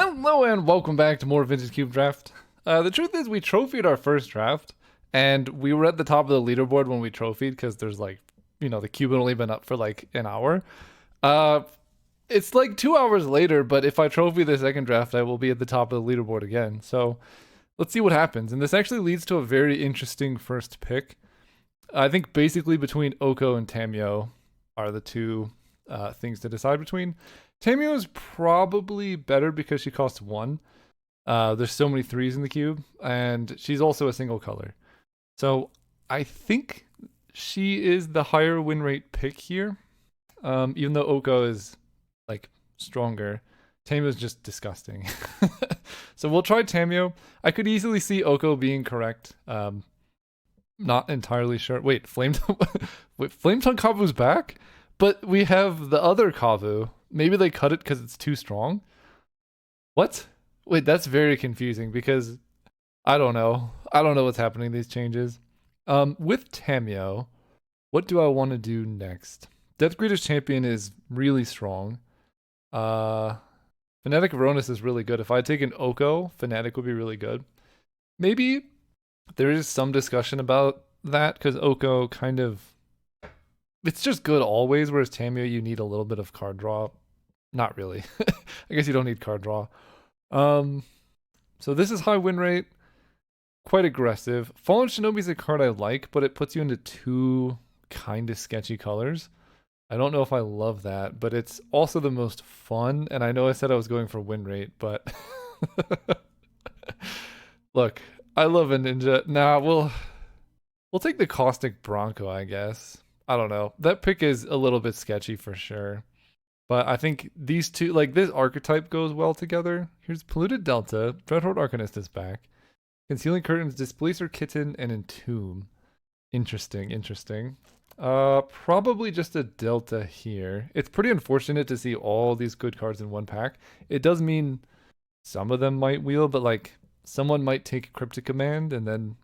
Hello and welcome back to more Vintage Cube Draft. The truth is, we trophied our first draft, and we were at the top of the leaderboard when we trophied because there's like, the cube had only been up for like an hour. Uh, it's like 2 hours later, but if I trophy the second draft, I will be at the top of the leaderboard again. So let's see what happens. And this actually leads to a very interesting first pick. I think basically between Oko and Tamio are the two things to decide between. Tamio is probably better because she costs one. There's so many threes in the cube, and she's also a single color. So I think she is the higher win rate pick here. Even though Oko is like stronger, Tamio is just disgusting. So we'll try Tamio. I could easily see Oko being correct. Not entirely sure. Wait, Flame Tongue Kavu's back? But we have the other Kavu. Maybe they cut it because it's too strong? What? Wait, that's very confusing because I don't know. I don't know what's happening in these changes. With Tamio, what do I want to do next? Death Greeter's Champion is really strong. Fnatic Veronis is really good. If I take an Oko, Fnatic would be really good. Maybe there is some discussion about that because Oko kind of it's just good always, whereas Tamio you need a little bit of card draw. Not really. I guess you don't need card draw. So this is high win rate, quite aggressive. Fallen Shinobi is a card I like, but it puts you into two kind of sketchy colors. I don't know if I love that, but it's also the most fun. And I know I said I was going for win rate, but look, I love a ninja. Nah, we'll take the Caustic Bronco, I guess. I don't know. That pick is a little bit sketchy for sure. But I think these two, like this archetype goes well together. Here's Polluted Delta. Dreadhorde Arcanist is back. Concealing Curtains, Displacer Kitten, and Entomb. Interesting. Probably just a Delta here. It's pretty unfortunate to see all these good cards in one pack. It does mean some of them might wheel, but like someone might take Cryptic Command and then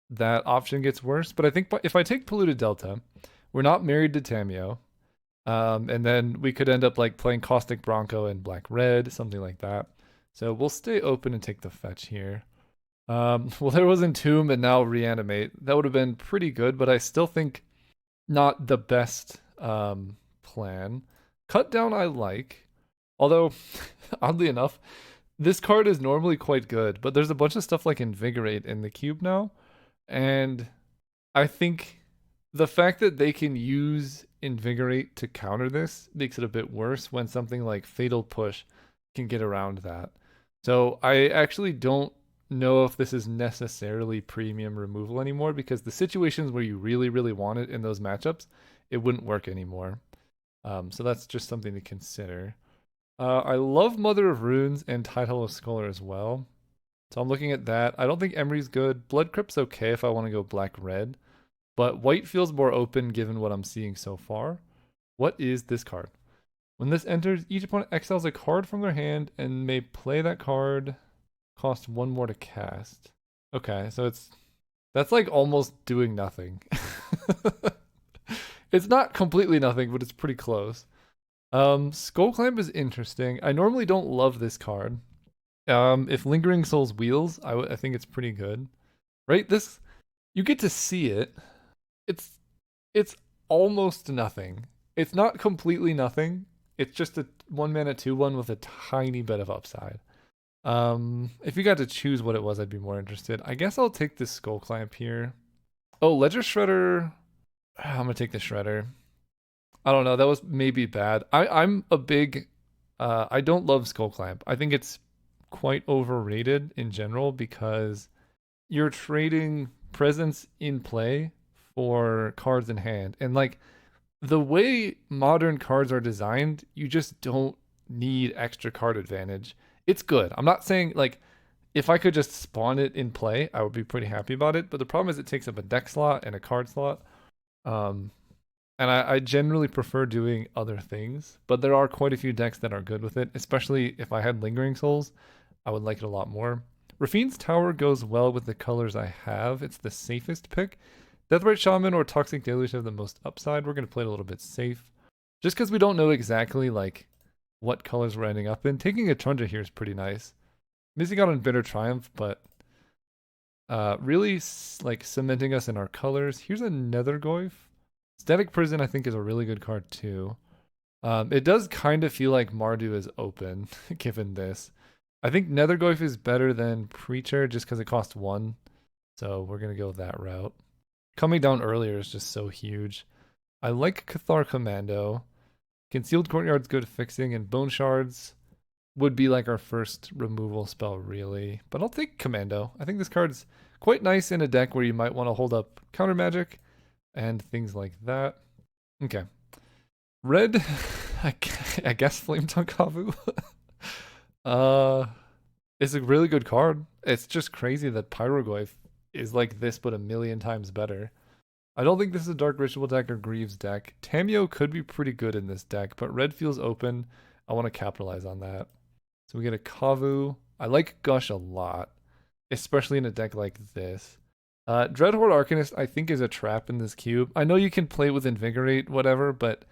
that option gets worse. But I think if I take Polluted Delta, we're not married to Tamio. And then we could end up like playing Caustic Bronco and Black Red, something like that. So we'll stay open and take the fetch here. Well, there was Entomb and now Reanimate. That would have been pretty good, but I still think not the best plan. Cut Down I like. Although, oddly enough, this card is normally quite good, but there's a bunch of stuff like Invigorate in the cube now. And I think the fact that they can use Invigorate to counter this makes it a bit worse when something like Fatal Push can get around that. So I actually don't know if this is necessarily premium removal anymore because the situations where you really want it in those matchups, it wouldn't work anymore. So that's just something to consider. I love Mother of Runes and Title of Scholar as well. So I'm looking at that. I don't think Emery's good. Blood Crypt's okay if I want to go black-red. But white feels more open given what I'm seeing so far. What is this card? When this enters, each opponent exiles a card from their hand and may play that card. Cost one more to cast. Okay, so that's like almost doing nothing. It's not completely nothing, but it's pretty close. Skull Clamp is interesting. I normally don't love this card. If Lingering Souls wheels, I think it's pretty good. Right? This you get to see it. It's almost nothing. It's not completely nothing. It's just a 1-mana 2/1 with a tiny bit of upside. If you got to choose what it was, I'd be more interested. I guess I'll take this Skull Clamp here. Oh, Ledger Shredder. I'm gonna take the Shredder. I don't know. That was maybe bad. I'm a big. I don't love Skull Clamp. I think it's quite overrated in general because you're trading presence in play for cards in hand, and like the way modern cards are designed, you just don't need extra card advantage. It's good. I'm not saying like if I could just spawn it in play, I would be pretty happy about it. But the problem is it takes up a deck slot and a card slot. And I generally prefer doing other things, but there are quite a few decks that are good with it, especially if I had Lingering Souls, I would like it a lot more. Rafine's Tower goes well with the colors I have. It's the safest pick. Deathrite Shaman or Toxic Deluge have the most upside. We're going to play it a little bit safe. Just because we don't know exactly like what colors we're ending up in. Taking a Tundra here is pretty nice. Missing out on Bitter Triumph, but really like cementing us in our colors. Here's a Nethergoyf. Static Prison I think is a really good card too. It does kind of feel like Mardu is open given this. I think Nethergoyf is better than Preacher just because it costs 1. So we're going to go that route. Coming down earlier is just so huge. I like Cathar Commando. Concealed Courtyard's good fixing, and Bone Shards would be like our first removal spell, really. But I'll take Commando. I think this card's quite nice in a deck where you might want to hold up counter magic and things like that. Okay. Red, I guess Flame Tongue Kavu. It's a really good card. It's just crazy that Pyrogoyf is like this, but a million times better. I don't think this is a Dark Ritual deck or Greaves deck. Tameo could be pretty good in this deck, but red feels open. I want to capitalize on that. So we get a Kavu. I like Gush a lot, especially in a deck like this. Dreadhorde Arcanist, I think, is a trap in this cube. I know you can play with Invigorate, whatever, but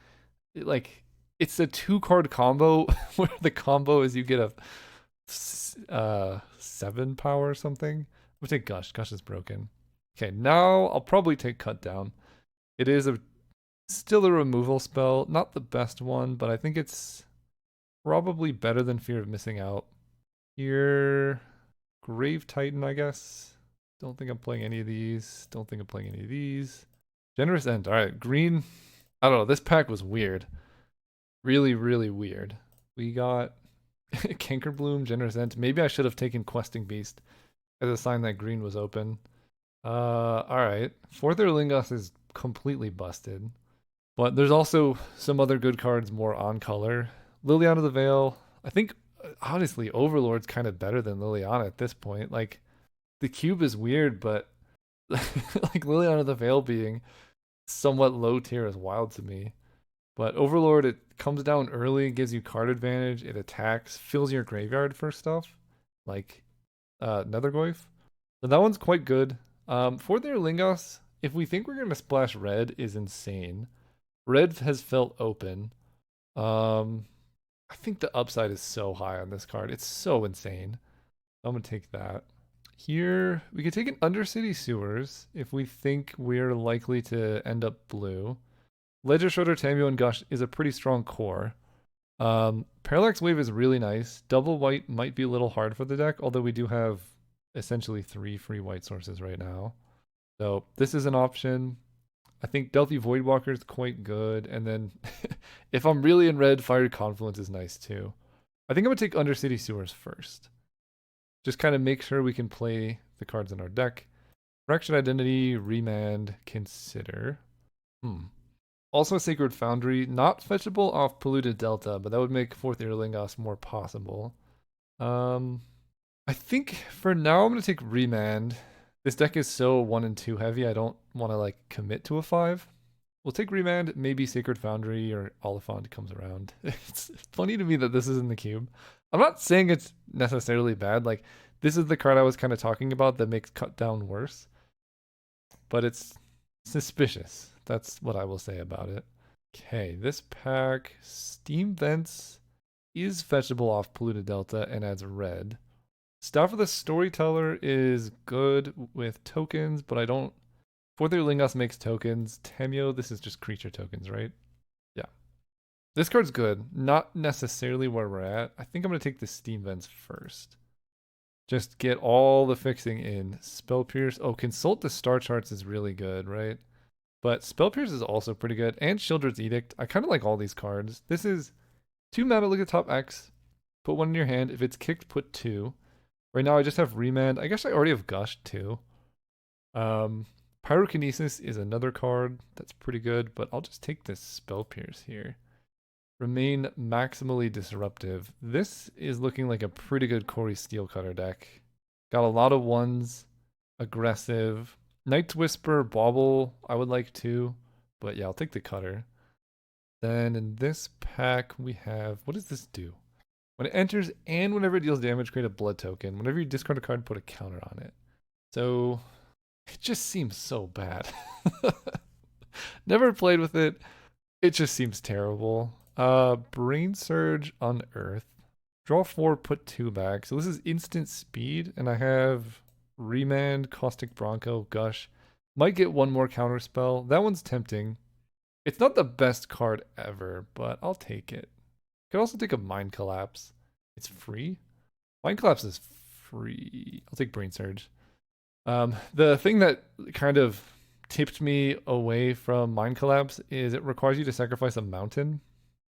like it's a 2-card combo where the combo is you get a 7 power or something. We'll take Gush. Gush is broken. Okay, now I'll probably take Cut Down. It is still a removal spell. Not the best one, but I think it's probably better than Fear of Missing Out. Here, Grave Titan, I guess. Don't think I'm playing any of these. Don't think I'm playing any of these. Generous End. All right, green. I don't know. This pack was weird. Really, really weird. We got Cankerbloom, Generous End. Maybe I should have taken Questing Beast as a sign that green was open. Alright. Fourth Lingos is completely busted. But there's also some other good cards more on color. Liliana the Veil. I think, honestly, Overlord's kind of better than Liliana at this point. Like, the cube is weird, but like Liliana the Veil being somewhat low tier is wild to me. But Overlord, it comes down early, gives you card advantage, it attacks, fills your graveyard for stuff, like Nethergoyf. So that one's quite good. For their Lingos, if we think we're going to splash red, is insane. Red has felt open. I think the upside is so high on this card. It's so insane. I'm going to take that. Here, we could take an Undercity Sewers if we think we're likely to end up blue. Ledger Shredder, Tameo, and Gush is a pretty strong core. Parallax Wave is really nice. Double white might be a little hard for the deck, although we do have essentially 3 free white sources right now. So this is an option. I think Delphi Voidwalker is quite good. And then if I'm really in red, Fiery Confluence is nice too. I think I'm going to take Undercity Sewers first. Just kind of make sure we can play the cards in our deck. Fractured Identity, Remand, Consider. Also Sacred Foundry, not fetchable off Polluted Delta, but that would make Fourth Lingos more possible. I think for now I'm going to take Remand. This deck is so 1 and 2 heavy, I don't want to like commit to a 5. We'll take Remand, maybe Sacred Foundry or Oliphant comes around. It's funny to me that this is in the cube. I'm not saying it's necessarily bad, like this is the card I was kind of talking about that makes Cut Down worse. But it's suspicious. That's what I will say about it. Okay, this pack, Steam Vents is fetchable off Polluted Delta and adds red. Staff of the Storyteller is good with tokens, but I don't... Fourth Lingos makes tokens. Tameo, this is just creature tokens, right? Yeah. This card's good. Not necessarily where we're at. I think I'm going to take the Steam Vents first. Just get all the fixing in. Spell Pierce. Oh, Consult the Star Charts is really good, right? But Spell Pierce is also pretty good. And Sheoldred's Edict. I kind of like all these cards. This is 2 mana, look at top X. Put 1 in your hand. If it's kicked, put 2. Right now I just have Remand. I guess I already have Gush too. Pyrokinesis is another card that's pretty good, but I'll just take this Spell Pierce here. Remain maximally disruptive. This is looking like a pretty good Corey Steelcutter deck. Got a lot of ones. Aggressive. Night's Whisper, Bauble, I would like to. But yeah, I'll take the Cutter. Then in this pack we have... What does this do? When it enters and whenever it deals damage, create a blood token. Whenever you discard a card, put a counter on it. So, it just seems so bad. Never played with it. It just seems terrible. Brain Surge, Unearth. Draw 4, put 2 back. So this is instant speed, and I have Remand, Caustic Bronco, Gush. Might get one more counter spell. That one's tempting. It's not the best card ever, but I'll take it. Could also take a Mind Collapse. It's free? Mind Collapse is free. I'll take Brain Surge. The thing that kind of tipped me away from Mind Collapse is it requires you to sacrifice a mountain,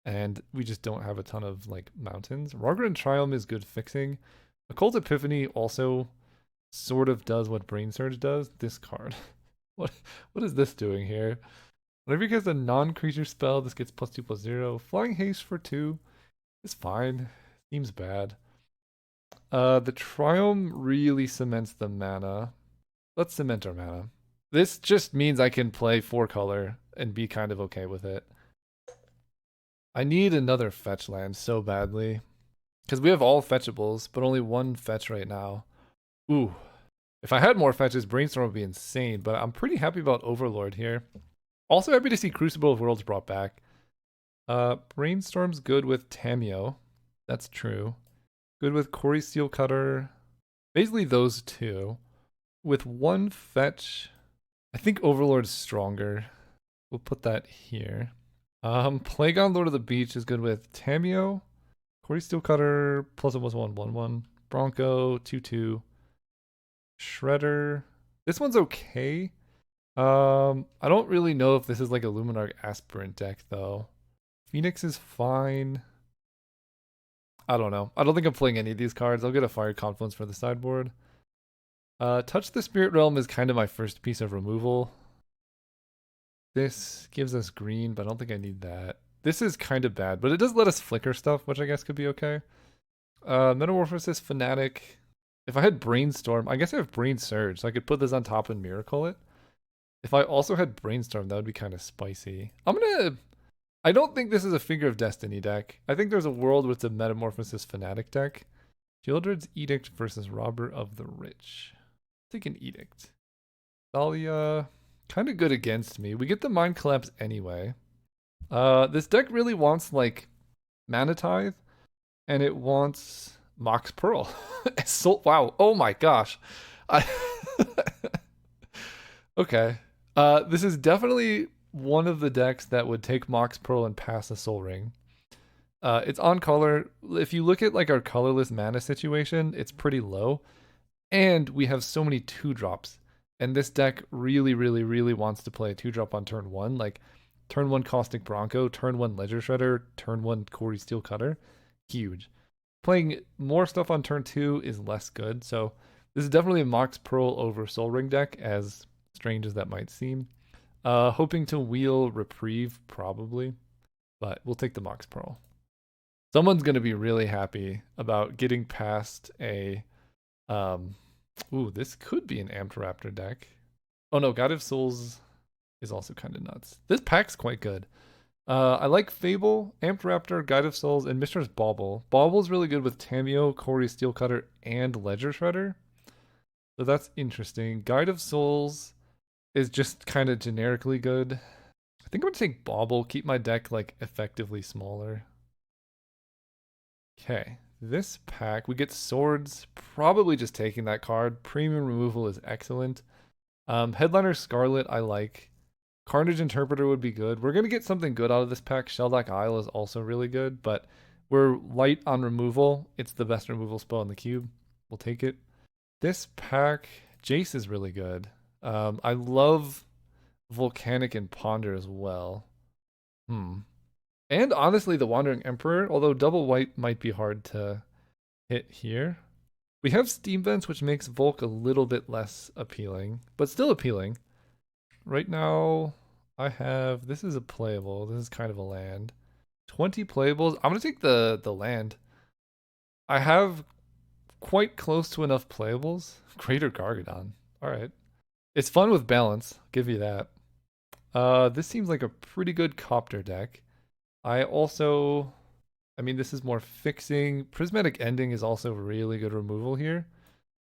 and we just don't have a ton of like mountains. Rogran Triumph is good fixing. Occult Epiphany also sort of does what Brain Surge does. This card. What is this doing here? Whenever you cast a non-creature spell, this gets +2/+0. Flying Haste for 2 is fine. Seems bad. The Triumph really cements the mana. Let's cement our mana. This just means I can play 4-color and be kind of okay with it. I need another fetch land so badly. Because we have all fetchables, but only one fetch right now. Ooh. If I had more fetches, Brainstorm would be insane, but I'm pretty happy about Overlord here. Also happy to see Crucible of Worlds brought back. Brainstorm's good with Tamiyo. That's true. Good with Corey Steelcutter. Basically those two. With one fetch, I think Overlord's stronger. We'll put that here. Plagon Lord of the Beach is good with Tamiyo, Corey Steelcutter, +1/+1/1/1, Bronco, 2/2, Shredder. This one's okay. I don't really know if this is like a Luminarch Aspirant deck though. Phoenix is fine. I don't know. I don't think I'm playing any of these cards. I'll get a Fire Confluence for the sideboard. Touch the Spirit Realm is kind of my first piece of removal. This gives us green, but I don't think I need that. This is kind of bad, but it does let us flicker stuff, which I guess could be okay. Metamorphosis, Fanatic. If I had Brainstorm, I guess I have Brain Surge, so I could put this on top and Miracle it. If I also had Brainstorm, that would be kind of spicy. I don't think this is a Figure of Destiny deck. I think there's a world with a Metamorphosis Fanatic deck. Sheoldred's Edict versus Robber of the Rich. Take an Edict. Thalia, kind of good against me. We get the Mind Collapse anyway. This deck really wants like Mana Tithe, and it wants Mox Pearl. Wow. Oh my gosh. Okay. This is definitely one of the decks that would take Mox Pearl and pass a Soul Ring. It's on color. If you look at like our colorless mana situation, it's pretty low. And we have so many 2-drops. And this deck really, really, really wants to play a 2-drop on turn 1. Like turn 1 Caustic Bronco, turn 1 Ledger Shredder, turn 1 Corey Steelcutter. Huge. Playing more stuff on turn 2 is less good. So this is definitely a Mox Pearl over Soul Ring deck, as strange as that might seem. Hoping to wheel Reprieve, probably. But we'll take the Mox Pearl. Someone's going to be really happy about getting past a... Ooh, this could be an Amped Raptor deck. Oh no, God of Souls is also kind of nuts. This pack's quite good. I like Fable, Amped Raptor, Guide of Souls, and Mishra's Bauble. Bauble's really good with Tamiyo, Corey Steelcutter, and Ledger Shredder. So that's interesting. Guide of Souls is just kind of generically good. I think I'm going to take Bauble, keep my deck like effectively smaller. Okay, this pack, we get Swords, probably just taking that card. Premium removal is excellent. Headliner Scarlet I like. Carnage Interpreter would be good. We're going to get something good out of this pack. Sheldak Isle is also really good, but we're light on removal. It's the best removal spell in the cube. We'll take it. This pack, Jace is really good. I love Volcanic and Ponder as well. And honestly, the Wandering Emperor, although double white might be hard to hit here. We have Steam Vents, which makes Volk a little bit less appealing, but still appealing. Right now, I have... This is a playable. This is kind of a land. 20 playables. I'm going to take the land. I have quite close to enough playables. Greater Gargadon. All right. It's fun with balance. I'll give you that. This seems like a pretty good Copter deck. I also... I mean, this is more fixing. Prismatic Ending is also really good removal here.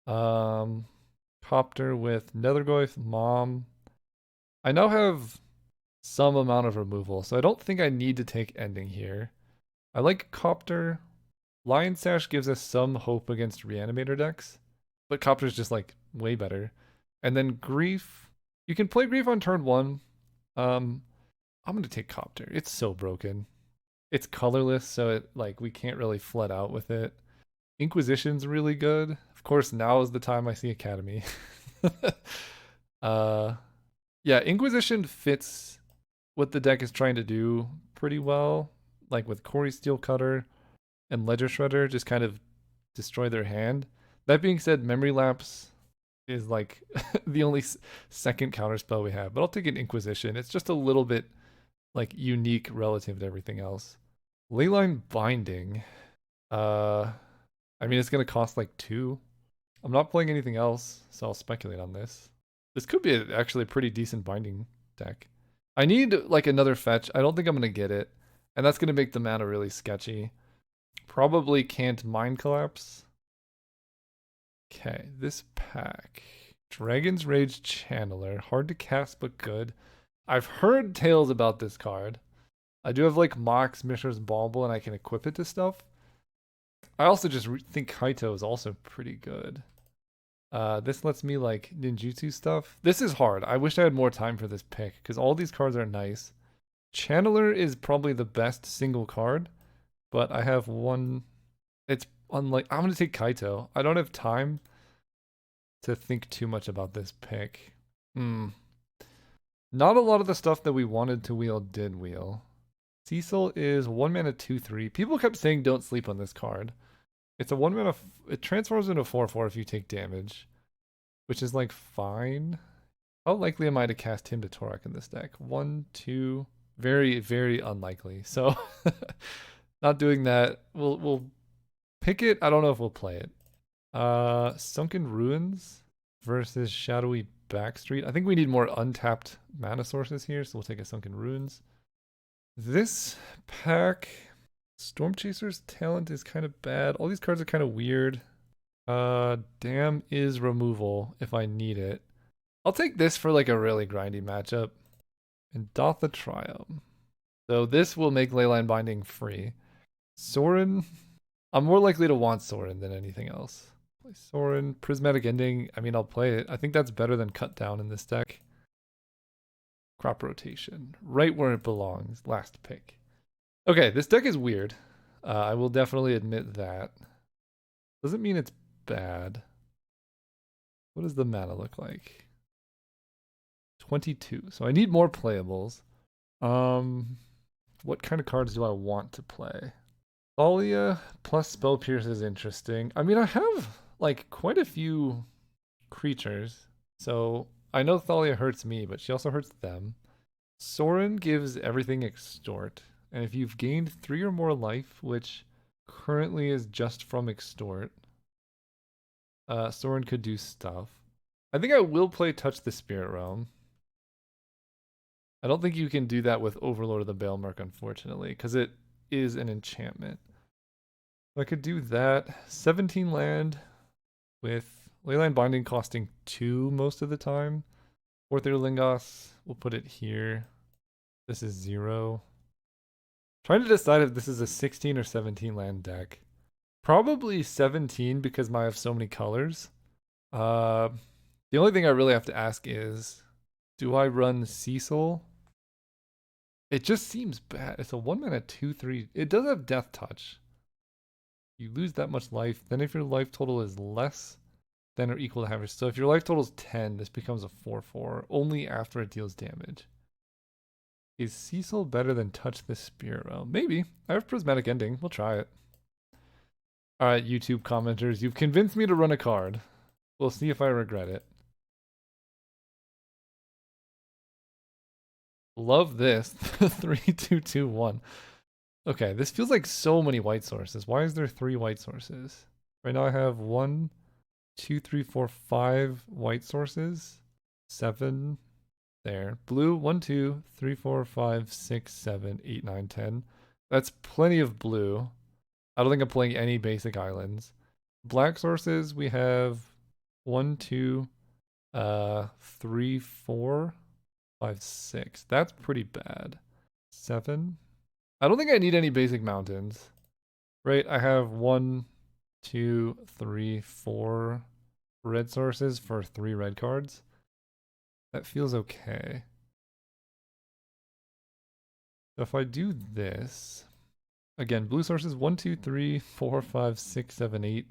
Copter with Nethergoyf, Mom. I now have some amount of removal. So I don't think I need to take Ending here. I like Copter. Lion Sash gives us some hope against Reanimator decks, but Copter's just like way better. And then Grief, you can play Grief on turn 1. I'm gonna take Copter. It's so broken. It's colorless, so it like we can't really flood out with it. Inquisition's really good. Of course, now is the time I see Academy. uh yeah, Inquisition fits what the deck is trying to do pretty well. Like with Corey Steelcutter and Ledger Shredder, just kind of destroy their hand. That being said, Memory Lapse is like the only second counterspell we have, but I'll take an Inquisition. It's just a little bit like unique relative to everything else. Leyline Binding. I mean, it's gonna cost like 2. I'm not playing anything else, so I'll speculate on this. This could be actually a pretty decent binding deck. I need like another fetch. I don't think I'm gonna get it, and that's gonna make the mana really sketchy. Probably can't Mind Collapse. Okay, this pack. Dragon's Rage Channeler. Hard to cast, but good. I've heard tales about this card. I do have like Mox, Mishra's Bauble, and I can equip it to stuff. I also just think Kaito is also pretty good. This lets me like ninjutsu stuff. This is hard. I wish I had more time for this pick because all these cards are nice. Channeler is probably the best single card, but I have one. It's unlike. I'm gonna take Kaito. I don't have time to think too much about this pick. Not a lot of the stuff that we wanted to wheel did wheel. Cecil is 1 mana 2/3. People kept saying don't sleep on this card. It's a 1 mana. It transforms into 4/4 if you take damage, which is like fine. How likely am I to cast Hymn to Tourach in this deck? 1, 2. Very, very unlikely. So, not doing that. We'll pick it. I don't know if we'll play it. Sunken Ruins versus Shadowy Backstreet. I think we need more untapped mana sources here, so we'll take a Sunken Ruins. This pack, Storm Chaser's talent is kind of bad. All these cards are kind of weird. Damn is removal if I need it. I'll take this for like a really grindy matchup. And Dotha Triumph. So this will make Leyline Binding free. Sorin, I'm more likely to want Sorin than anything else. Play Sorin, Prismatic Ending. I mean, I'll play it. I think that's better than Cut Down in this deck. Crop Rotation, right where it belongs. Last pick. Okay, this deck is weird. I will definitely admit that. Doesn't mean it's bad. What does the mana look like? 22. So I need more playables. What kind of cards do I want to play? Thalia plus Spell Pierce is interesting. I mean, I have like quite a few creatures. So I know Thalia hurts me, but she also hurts them. Sorin gives everything Extort. And if you've gained 3 or more life, which currently is just from Extort, Sorin could do stuff. I think I will play Touch the Spirit Realm. I don't think you can do that with Overlord of the Baelmerk, unfortunately, because it is an enchantment. I could do that. 17 land with Leyline Binding costing 2 most of the time. Fourth Ear Lingos, we'll put it here. This is 0. Trying to decide if this is a 16 or 17 land deck. Probably 17 because I have so many colors. The only thing I really have to ask is, do I run Cecil? It just seems bad. It's a 1 mana 2/3. It does have Death Touch. You lose that much life. Then if your life total is less than or equal to average. So if your life total is 10, this becomes a 4/4 only after it deals damage. Is Cecil better than Touch the Spirit Realm? Maybe. I have Prismatic Ending. We'll try it. Alright, YouTube commenters. You've convinced me to run a card. We'll see if I regret it. Love this. 3-2-2-1. Okay, this feels like so many white sources. Why is there 3 white sources? Right now I have 1, 2, 3, 4, 5 white sources. 7 there. Blue, 1, 2, 3, 4, 5, 6, 7, 8, 9, 10. That's plenty of blue. I don't think I'm playing any basic islands. Black sources, we have 1, 2, 3, 4. 5, 6. That's pretty bad. 7. I don't think I need any basic mountains. Right, I have 1, 2, 3, 4 red sources for 3 red cards. That feels okay. So if I do this, again, blue sources 1, 2, 3, 4, 5, 6, 7, 8.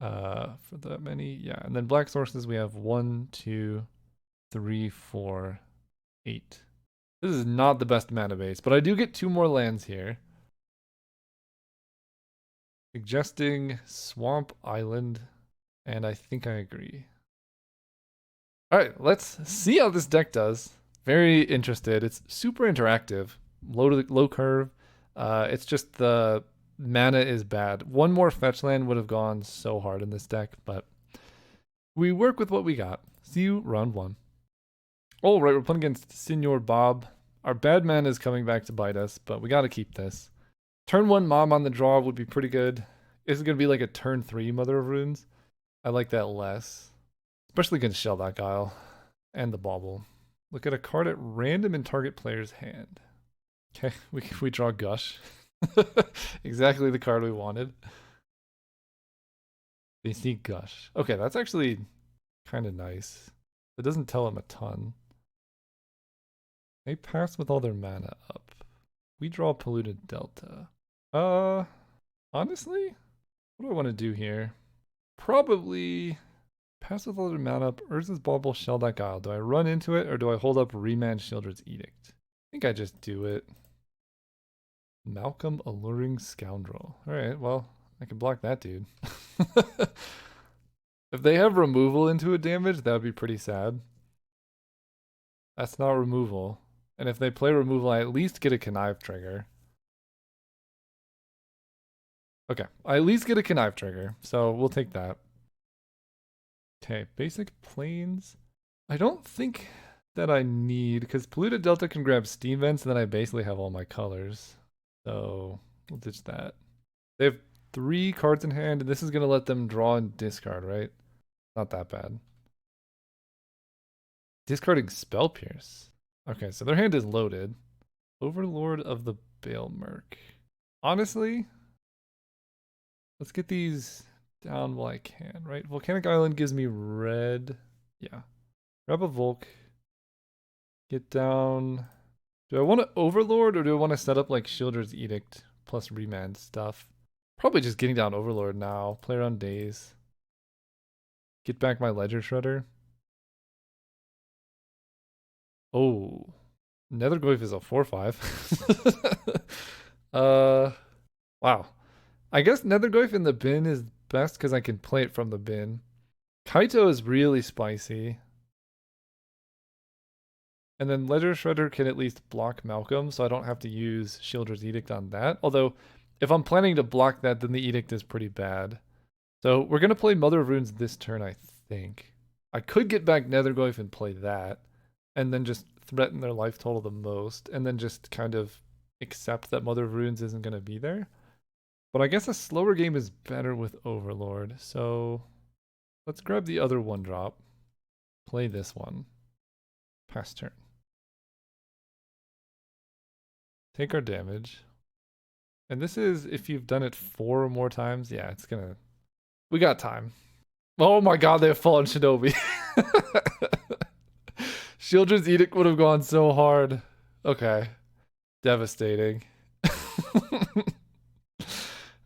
For that many, yeah. And then black sources we have 1, 2, 3, 4, 8. This is not the best mana base, but I do get 2 more lands here. Suggesting Swamp Island, and I think I agree. Alright, let's see how this deck does. Very interested. It's super interactive. Low curve. It's just the mana is bad. One more fetch land would have gone so hard in this deck, but we work with what we got. See you round 1. All right, we're playing against Senor Bob. Our bad mana is coming back to bite us, but we got to keep this. Turn 1 Mom on the draw would be pretty good. Is it going to be like a turn 3 Mother of Runes? I like that less. Especially against Shellback Isle and the Bauble. Look at a card at random in target player's hand. Okay, we draw Gush. Exactly the card we wanted. They see Gush. Okay, that's actually kind of nice. It doesn't tell them a ton. They pass with all their mana up. We draw Polluted Delta. Honestly, what do I want to do here? Probably pass with all their mana up. Urza's Bauble, Shellback Isle. Do I run into it or do I hold up Remand Sheoldred's Edict? I think I just do it. Malcolm Alluring Scoundrel. Alright, well, I can block that dude. If they have removal into a damage, that would be pretty sad. That's not removal. And if they play removal, I at least get a Connive trigger. Okay, I at least get a Connive trigger, so we'll take that. Okay, basic planes. I don't think that I need, because Polluted Delta can grab Steam Vents, and then I basically have all my colors. So we'll ditch that. They have 3 cards in hand, and this is going to let them draw and discard, right? Not that bad. Discarding Spell Pierce. Okay, so their hand is loaded. Overlord of the Balemerc. Honestly, let's get these down while I can, right? Volcanic Island gives me red. Yeah. Grab a Volk. Get down. Do I want to Overlord or do I want to set up like Sheoldred's Edict plus Remand stuff? Probably just getting down Overlord now. Play around Daze. Get back my Ledger Shredder. Oh. Nethergoyf is a 4/5. Wow. I guess Nethergoyf in the bin is best because I can play it from the bin. Kaito is really spicy. And then Ledger Shredder can at least block Malcolm, so I don't have to use Sheoldred's Edict on that. Although, if I'm planning to block that, then the Edict is pretty bad. So we're going to play Mother of Runes this turn, I think. I could get back Nethergoyf and play that, and then just threaten their life total the most, and then just kind of accept that Mother of Runes isn't going to be there. But I guess a slower game is better with Overlord, so let's grab the other 1-drop. Play this one. Pass turn. Take our damage. And this is if you've done it 4 or more times. Yeah, it's gonna... We got time. Oh my god, they have Fallen Shinobi. Sheoldred's Edict would have gone so hard. Okay. Devastating.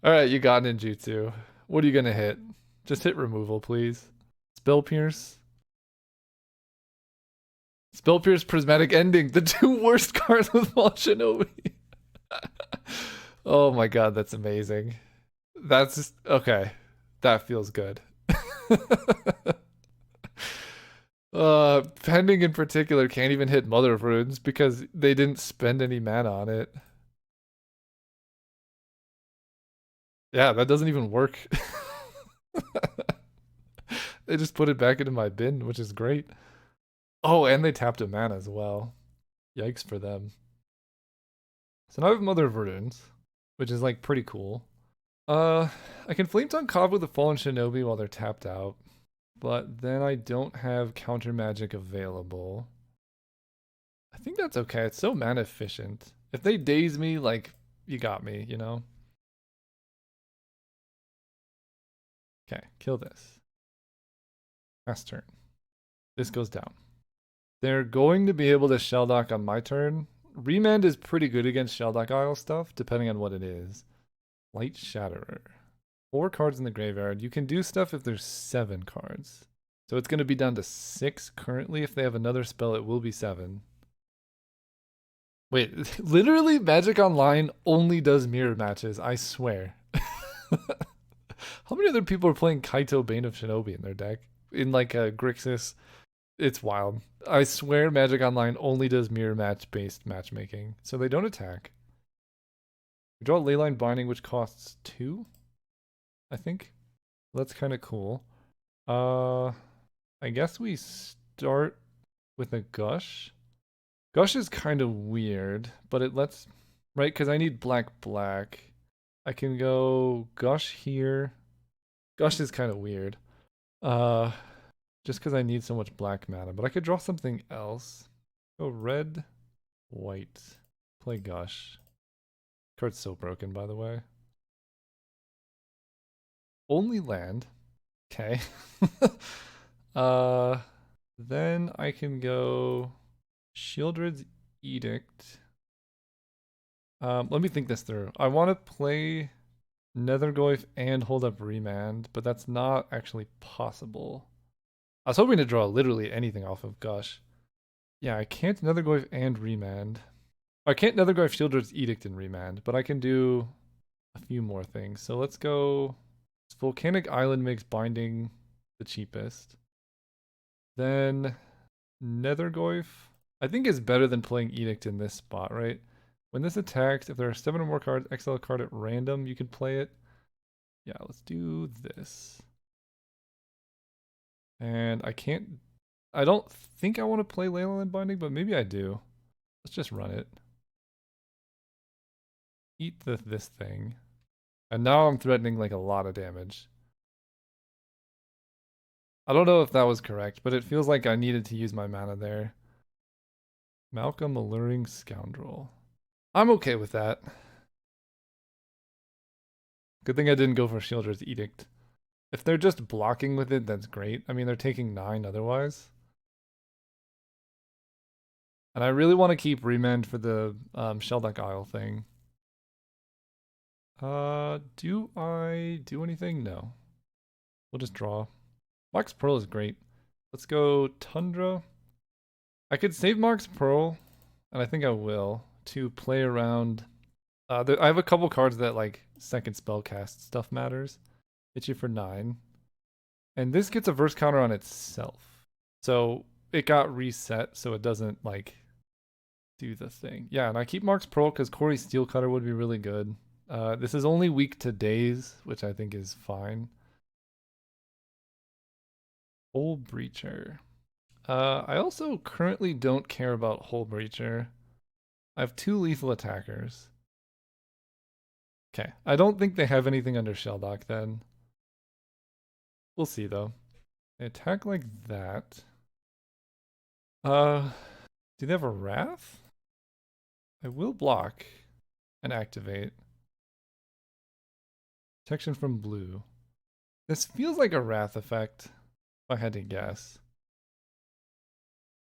Alright, you got ninjutsu. What are you gonna hit? Just hit removal, please. Spell Pierce. Spell Pierce, Prismatic Ending. The 2 worst cards with Fallen Shinobi. Oh my god, that's amazing. That's just, okay. That feels good. Pending in particular can't even hit Mother of Runes because they didn't spend any mana on it. Yeah, that doesn't even work. They just put it back into my bin, which is great. Oh, and they tapped a mana as well. Yikes for them. So now I have Mother of Runes, which is like pretty cool. I can Flame Tongue Cobb with a Fallen Shinobi while they're tapped out. but then I don't have counter magic available. I think that's okay. It's so mana efficient. If they daze me, like, you got me, you know? Okay, kill this. Last turn. This goes down. They're going to be able to Shelldock on my turn. Remand is pretty good against Shelldock Isle stuff, depending on what it is. Light Shatterer. 4 cards in the graveyard. You can do stuff if there's 7 cards. So it's going to be down to 6 currently. If they have another spell, it will be 7. Wait, literally Magic Online only does mirror matches, I swear. How many other people are playing Kaito Bane of Shinobi in their deck? In like a Grixis? It's wild. I swear Magic Online only does mirror match based matchmaking. So they don't attack. We draw Leyline Binding, which costs 2, I think. That's kind of cool. I guess we start with a Gush. Gush is kind of weird, but it lets, right? Because I need black. I can go Gush here. Gush is kind of weird. Just because I need so much black mana, but I could draw something else. Go red, white, play Gush. Card's so broken, by the way. Only land. Okay. Then I can go Shieldred's Edict. Let me think this through. I want to play Nethergoyf and hold up Remand, but that's not actually possible. I was hoping to draw literally anything off of Gush. Yeah, I can't Nethergoyf and Remand. I can't Nethergoyf Shieldred's Edict and Remand, but I can do a few more things. So let's go. Volcanic Island makes binding the cheapest. Then Nethergoyf, I think, is better than playing Edict in this spot, right? When this attacks, if there are 7 or more cards, exile a card at random, you can play it. Yeah, let's do this. And I don't think I want to play Leyline Binding, but maybe I do. Let's just run it. Eat this thing. And now I'm threatening like a lot of damage. I don't know if that was correct, but it feels like I needed to use my mana there. Malcolm Alluring Scoundrel. I'm okay with that. Good thing I didn't go for Shieldred's Edict. If they're just blocking with it, that's great. I mean, they're taking 9 otherwise. And I really want to keep Remand for the Shelldock Isle thing. Do I do anything? No. We'll just draw. Mox Pearl is great. Let's go Tundra. I could save Mox Pearl, and I think I will, to play around. I have a couple cards that like second spell cast stuff matters. Hit you for 9. And this gets a verse counter on itself. So it got reset so it doesn't like do the thing. Yeah, and I keep Mox Pearl because Corey Steelcutter would be really good. This is only weak to Daze, which I think is fine. Hull Breacher. I also currently don't care about Hull Breacher. I have 2 lethal attackers. Okay, I don't think they have anything under Shelldock then. We'll see though. They attack like that. Do they have a Wrath? I will block and activate. Protection from blue. This feels like a Wrath effect, if I had to guess.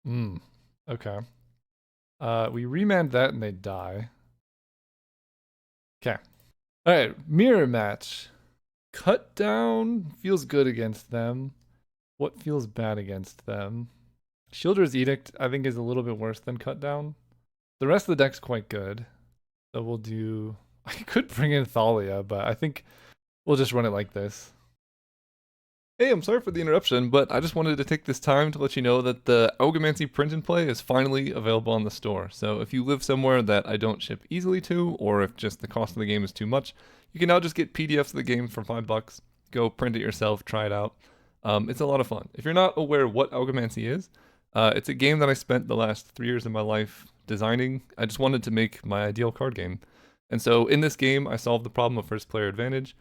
Okay. We remand that and they die. Okay. Alright, mirror match. Cut down feels good against them. What feels bad against them? Shieldred's Edict, I think, is a little bit worse than cut down. The rest of the deck's quite good. So we'll do... I could bring in Thalia, but I think we'll just run it like this. Hey, I'm sorry for the interruption, but I just wanted to take this time to let you know that the Aogamancy print and play is finally available on the store. So if you live somewhere that I don't ship easily to, or if just the cost of the game is too much, you can now just get PDFs of the game for $5. Go print it yourself, try it out. It's a lot of fun. If you're not aware what Aogamancy is, it's a game that I spent the last 3 years of my life designing. I just wanted to make my ideal card game. And so in this game, I solved the problem of first player advantage,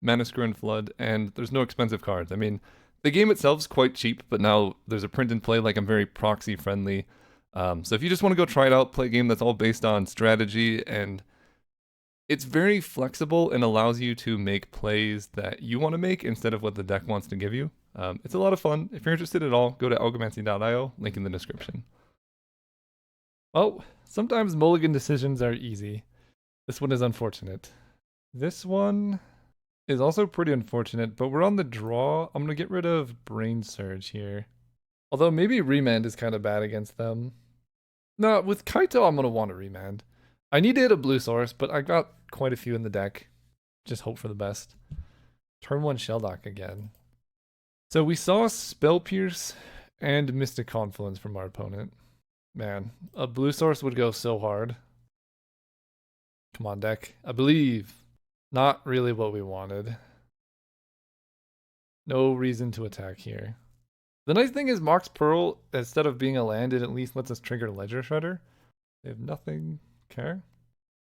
Mana Screw and Flood, and there's no expensive cards. I mean, The game itself's quite cheap, but now there's a print and play. Like I'm very proxy friendly. So if you just want to go try it out, play a game that's all based on strategy, and it's very flexible and allows you to make plays that you want to make instead of what the deck wants to give you. It's a lot of fun. If you're interested at all, go to algomancy.io, link in the description. Well, sometimes mulligan decisions are easy. This one is unfortunate. This one is also pretty unfortunate, but we're on the draw. I'm going to get rid of Brain Surge here. Although maybe Remand is kind of bad against them. No, with Kaito, I'm going to want to Remand. I need to hit a blue source, but I got quite a few in the deck. Just hope for the best. Turn 1 Sheldock again. So we saw Spell Pierce and Mystic Confluence from our opponent. Man, a blue source would go so hard. Come on, deck. I believe. Not really what we wanted. No reason to attack here. The nice thing is Mox Pearl, instead of being a land, it at least lets us trigger Ledger Shredder. They have nothing. Care?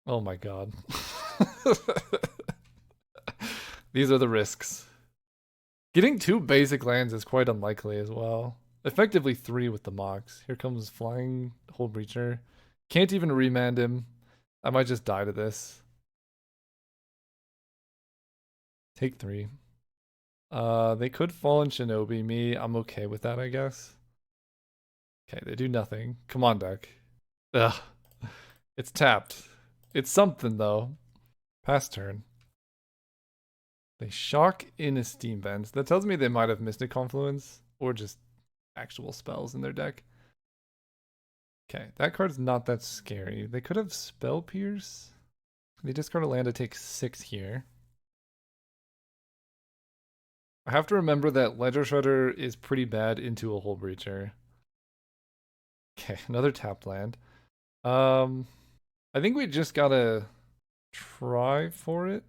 Oh my god. These are the risks. Getting 2 basic lands is quite unlikely as well. Effectively 3 with the Mox. Here comes Flying Hull Breacher. Can't even remand him. I might just die to this. Take 3. They could Fallen Shinobi me. I'm okay with that, I guess. Okay, they do nothing. Come on, deck. Ugh. It's tapped. It's something, though. Pass turn. They shock in Esteem Vents. That tells me they might have Mystic Confluence or just actual spells in their deck. Okay, that card's not that scary. They could have Spell Pierce. They discard a land to take 6 here. I have to remember that Ledger Shredder is pretty bad into a Hull Breacher. Okay, another tapped land. I think we just gotta try for it.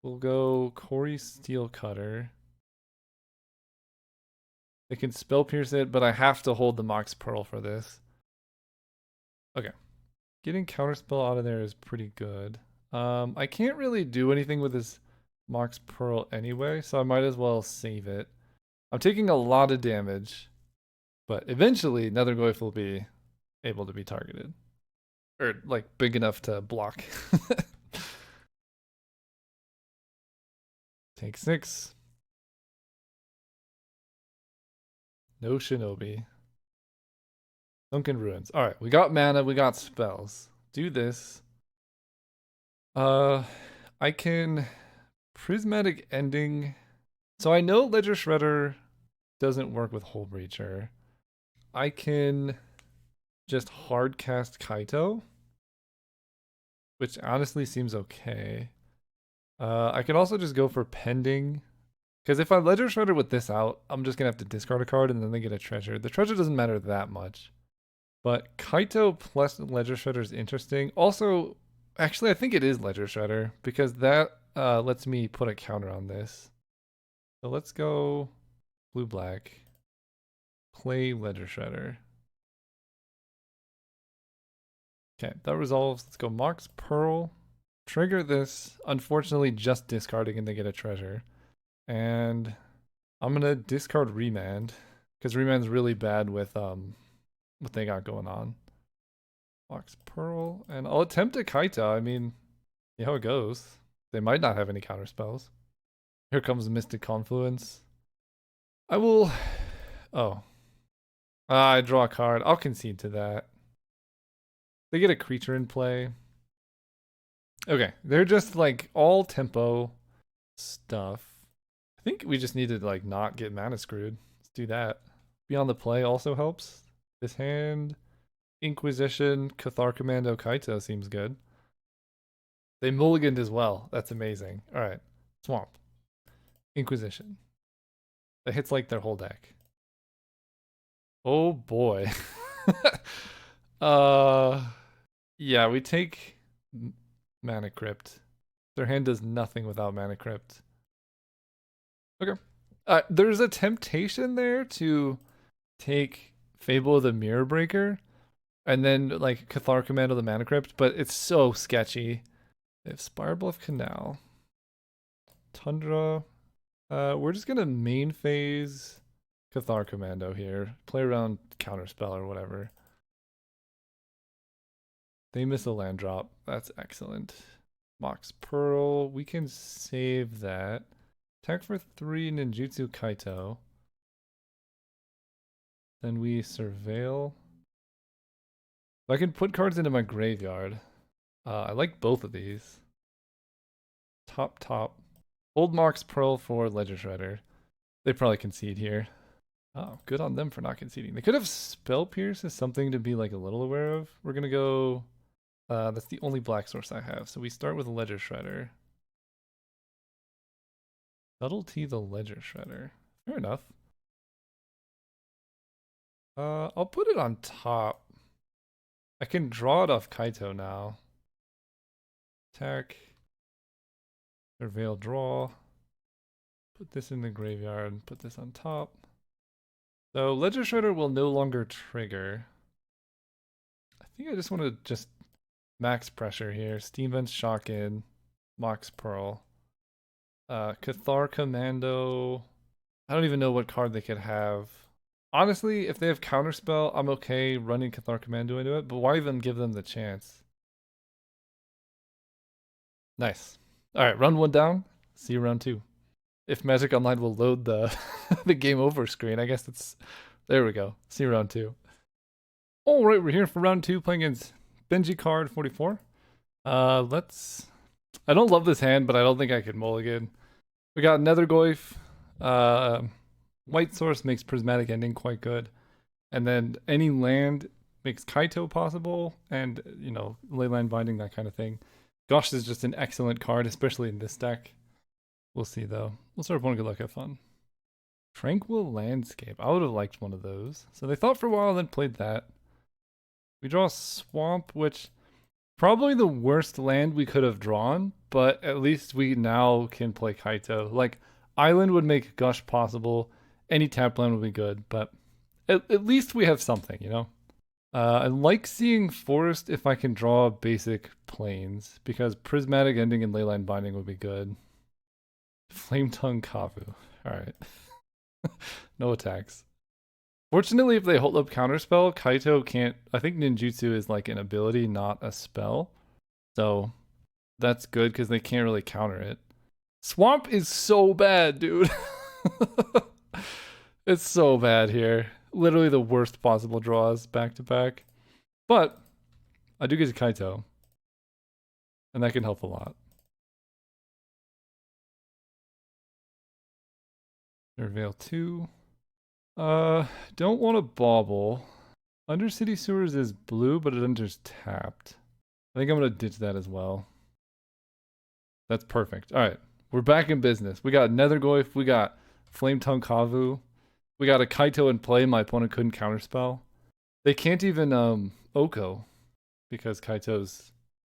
We'll go Corey Steel Cutter. They can Spell Pierce it, but I have to hold the Mox Pearl for this. Okay. Getting Counterspell out of there is pretty good. I can't really do anything with this Mox Pearl anyway, so I might as well save it. I'm taking a lot of damage, but eventually Nethergoyf will be able to be targeted. Or, like, big enough to block. Take 6. No Shinobi. Sunken Ruins. Alright, we got mana, we got spells. Do this. I can Prismatic Ending. So I know Ledger Shredder doesn't work with Hull Breacher. I can just hard cast Kaito, which honestly seems okay. I could also just go for Pending, because if I Ledger Shredder with this out, I'm just gonna have to discard a card and then they get a treasure. The treasure doesn't matter that much, but Kaito plus Ledger Shredder is interesting. Also, actually, I think it is Ledger Shredder because that lets me put a counter on this. So let's go blue-black. Play Ledger Shredder. Okay, that resolves. Let's go Mox Pearl. Trigger this. Unfortunately, just discarding and they get a treasure. And I'm gonna discard Remand because Remand's really bad with what they got going on. Mox Pearl, and I'll attempt a Kaita. I mean, see how it goes. They might not have any counter spells. Here comes Mystic Confluence. I will. Oh, I draw a card. I'll concede to that. They get a creature in play. Okay, they're just like all tempo stuff. I think we just need to like not get mana screwed. Let's do that. Beyond the Play also helps. This hand, Inquisition, Cathar Commando, Kaito seems good. They mulliganed as well. That's amazing. All right, Swamp, Inquisition. That hits like their whole deck. Oh boy. Yeah, we take Mana Crypt. Their hand does nothing without Mana Crypt. Okay. There's a temptation there to take Fable of the Mirror Breaker and then like Cathar Commando the Mana Crypt, but it's so sketchy. They have Spirebluff Canal. Tundra. We're just gonna main phase Cathar Commando here. Play around Counterspell or whatever. They miss a land drop. That's excellent. Mox Pearl. We can save that. Attack for 3 Ninjutsu Kaito. Then we surveil. I can put cards into my graveyard. I like both of these. Top. Old Mox Pearl for Ledger Shredder. They probably concede here. Oh, good on them for not conceding. They could have Spell Pierce as something to be like a little aware of. We're gonna go. That's the only black source I have. So we start with Ledger Shredder. Subtlety the Ledger Shredder. Fair enough. I'll put it on top. I can draw it off Kaito now. Attack. Surveil draw. Put this in the graveyard. Put this on top. So Ledger Shredder will no longer trigger. I think I just want to just max pressure here. Steam Vents Shock in. Mox Pearl. Cathar Commando. I don't even know what card they could have. Honestly, if they have Counterspell, I'm okay running Cathar Commando into it, but why even give them the chance? Nice. Alright, run 1 down. See you round 2. If Magic Online will load the the game over screen, I guess it's... There we go. See you round 2. Alright, we're here for round 2 playing against Benji Card 44. Let's... I don't love this hand, but I don't think I could mulligan. We got Nethergoyf. White source makes Prismatic Ending quite good. And then any land makes Kaito possible, and, you know, Leyline Binding, that kind of thing. Gosh is just an excellent card, especially in this deck. We'll see, though. We'll start with one. Good luck, have fun. Tranquil Landscape. I would have liked one of those. So they thought for a while, then played that. We draw Swamp, which... probably the worst land we could have drawn, but at least we now can play Kaito. Like, Island would make Gush possible. Any tap land would be good, but at least we have something, you know? I like seeing Forest if I can draw basic planes, because Prismatic Ending and Leyline Binding would be good. Flametongue Kavu. Alright. No attacks. Fortunately, if they hold up Counterspell, Kaito can't... I think Ninjutsu is like an ability, not a spell. So, that's good because they can't really counter it. Swamp is so bad, dude. It's so bad here. Literally the worst possible draws back to back. But, I do get to Kaito. And that can help a lot. Surveil 2. Don't want to bauble. Undercity Sewers is blue, but it enters tapped. I think I'm going to ditch that as well. That's perfect. Alright, we're back in business. We got Nethergoyf, we got Flametongue Kavu, we got a Kaito in play, my opponent couldn't counterspell. They can't even Oko, because Kaito's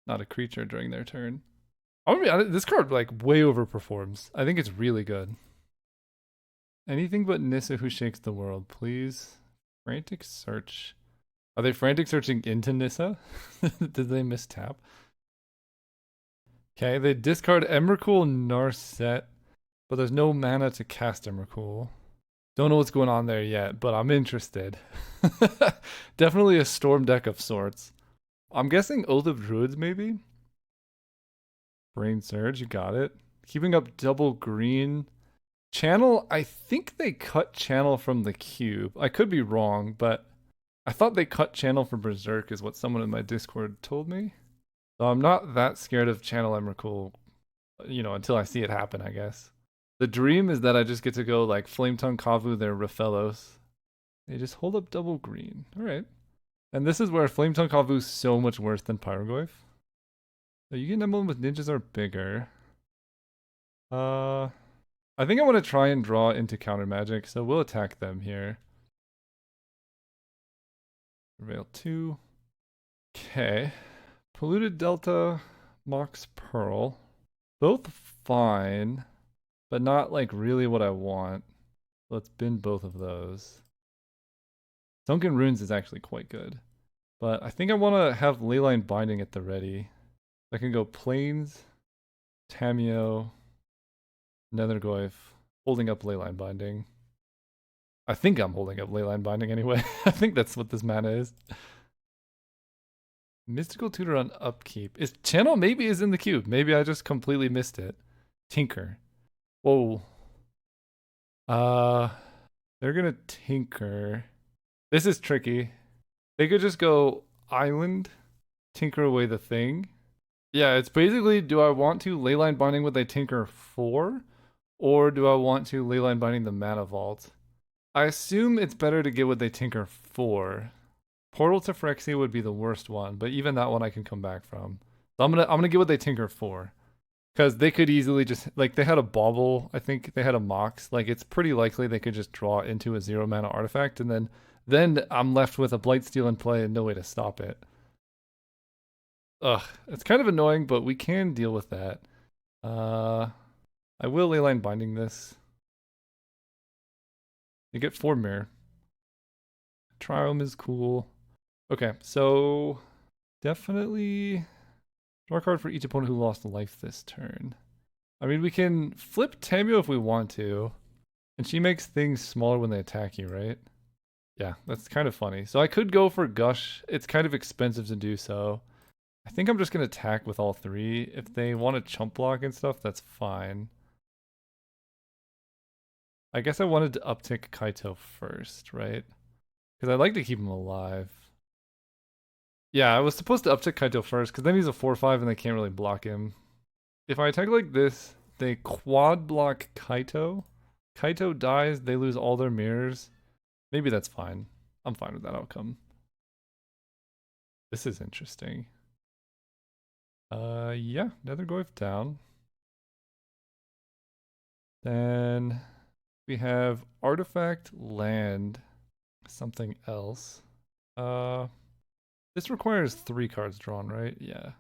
not a creature during their turn. I'm gonna be honest, this card like way overperforms. I think it's really good. Anything but Nissa who shakes the world, please. Frantic search. Are they frantic searching into Nissa? Did they mistap? Okay, they discard Emrakul Narset, but there's no mana to cast Emrakul. Don't know what's going on there yet, but I'm interested. Definitely a storm deck of sorts. I'm guessing Oath of Druids, maybe? Brain Surge, you got it. Keeping up double green. Channel, I think they cut Channel from the cube. I could be wrong, but I thought they cut Channel for Berserk is what someone in my Discord told me. So I'm not that scared of Channel Emrakul, you know, until I see it happen, I guess. The dream is that I just get to go like Flametongue Kavu, their Raphellos. They just hold up double green. Alright. And this is where Flametongue Kavu is so much worse than Pyrogoyf. So you get an emblem with ninjas are bigger. I think I want to try and draw into counter magic, so we'll attack them here. Surveil 2. Okay. Polluted Delta, Mox Pearl. Both fine, but not like really what I want. Let's bin both of those. Sunken Runes is actually quite good. But I think I want to have Leyline Binding at the ready. I can go Plains, Tamio, Nethergoyf, holding up Leyline Binding. I think I'm holding up Leyline Binding anyway. I think that's what this mana is. Mystical Tutor on upkeep. Is Channel maybe is in the cube. Maybe I just completely missed it. Tinker. Whoa. They're gonna tinker. This is tricky. They could just go island, tinker away the thing. Yeah, it's basically, do I want to Leyline Binding with a Tinker 4? Or do I want to Leyline Binding the Mana Vault? I assume it's better to get with a Tinker 4. Portal to Phyrexia would be the worst one, but even that one I can come back from. So I'm gonna get with a Tinker 4. Because they could easily just, like, they had a Bauble, I think they had a Mox. Like, it's pretty likely they could just draw into a 0 mana artifact, and then I'm left with a Blightsteel in play and no way to stop it. Ugh, it's kind of annoying, but we can deal with that. I will Leyline Binding this. You get 4 Mirror. Triome is cool. Okay, so definitely draw a card for each opponent who lost life this turn. I mean, we can flip Tamio if we want to, and she makes things smaller when they attack you, right? Yeah, that's kind of funny. So I could go for Gush. It's kind of expensive to do so. I think I'm just going to attack with all 3. If they want to chump block and stuff, that's fine. I guess I wanted to uptick Kaito first, right? Because I'd like to keep him alive. Yeah, I was supposed to uptick Kaito first, because then he's a 4-5 and they can't really block him. If I attack like this, they quad block Kaito. Kaito dies, they lose all their mirrors. Maybe that's fine. I'm fine with that outcome. This is interesting. Yeah, Nethergoyf down. Then we have Artifact Land, something else. This requires 3 cards drawn, right? Yeah. I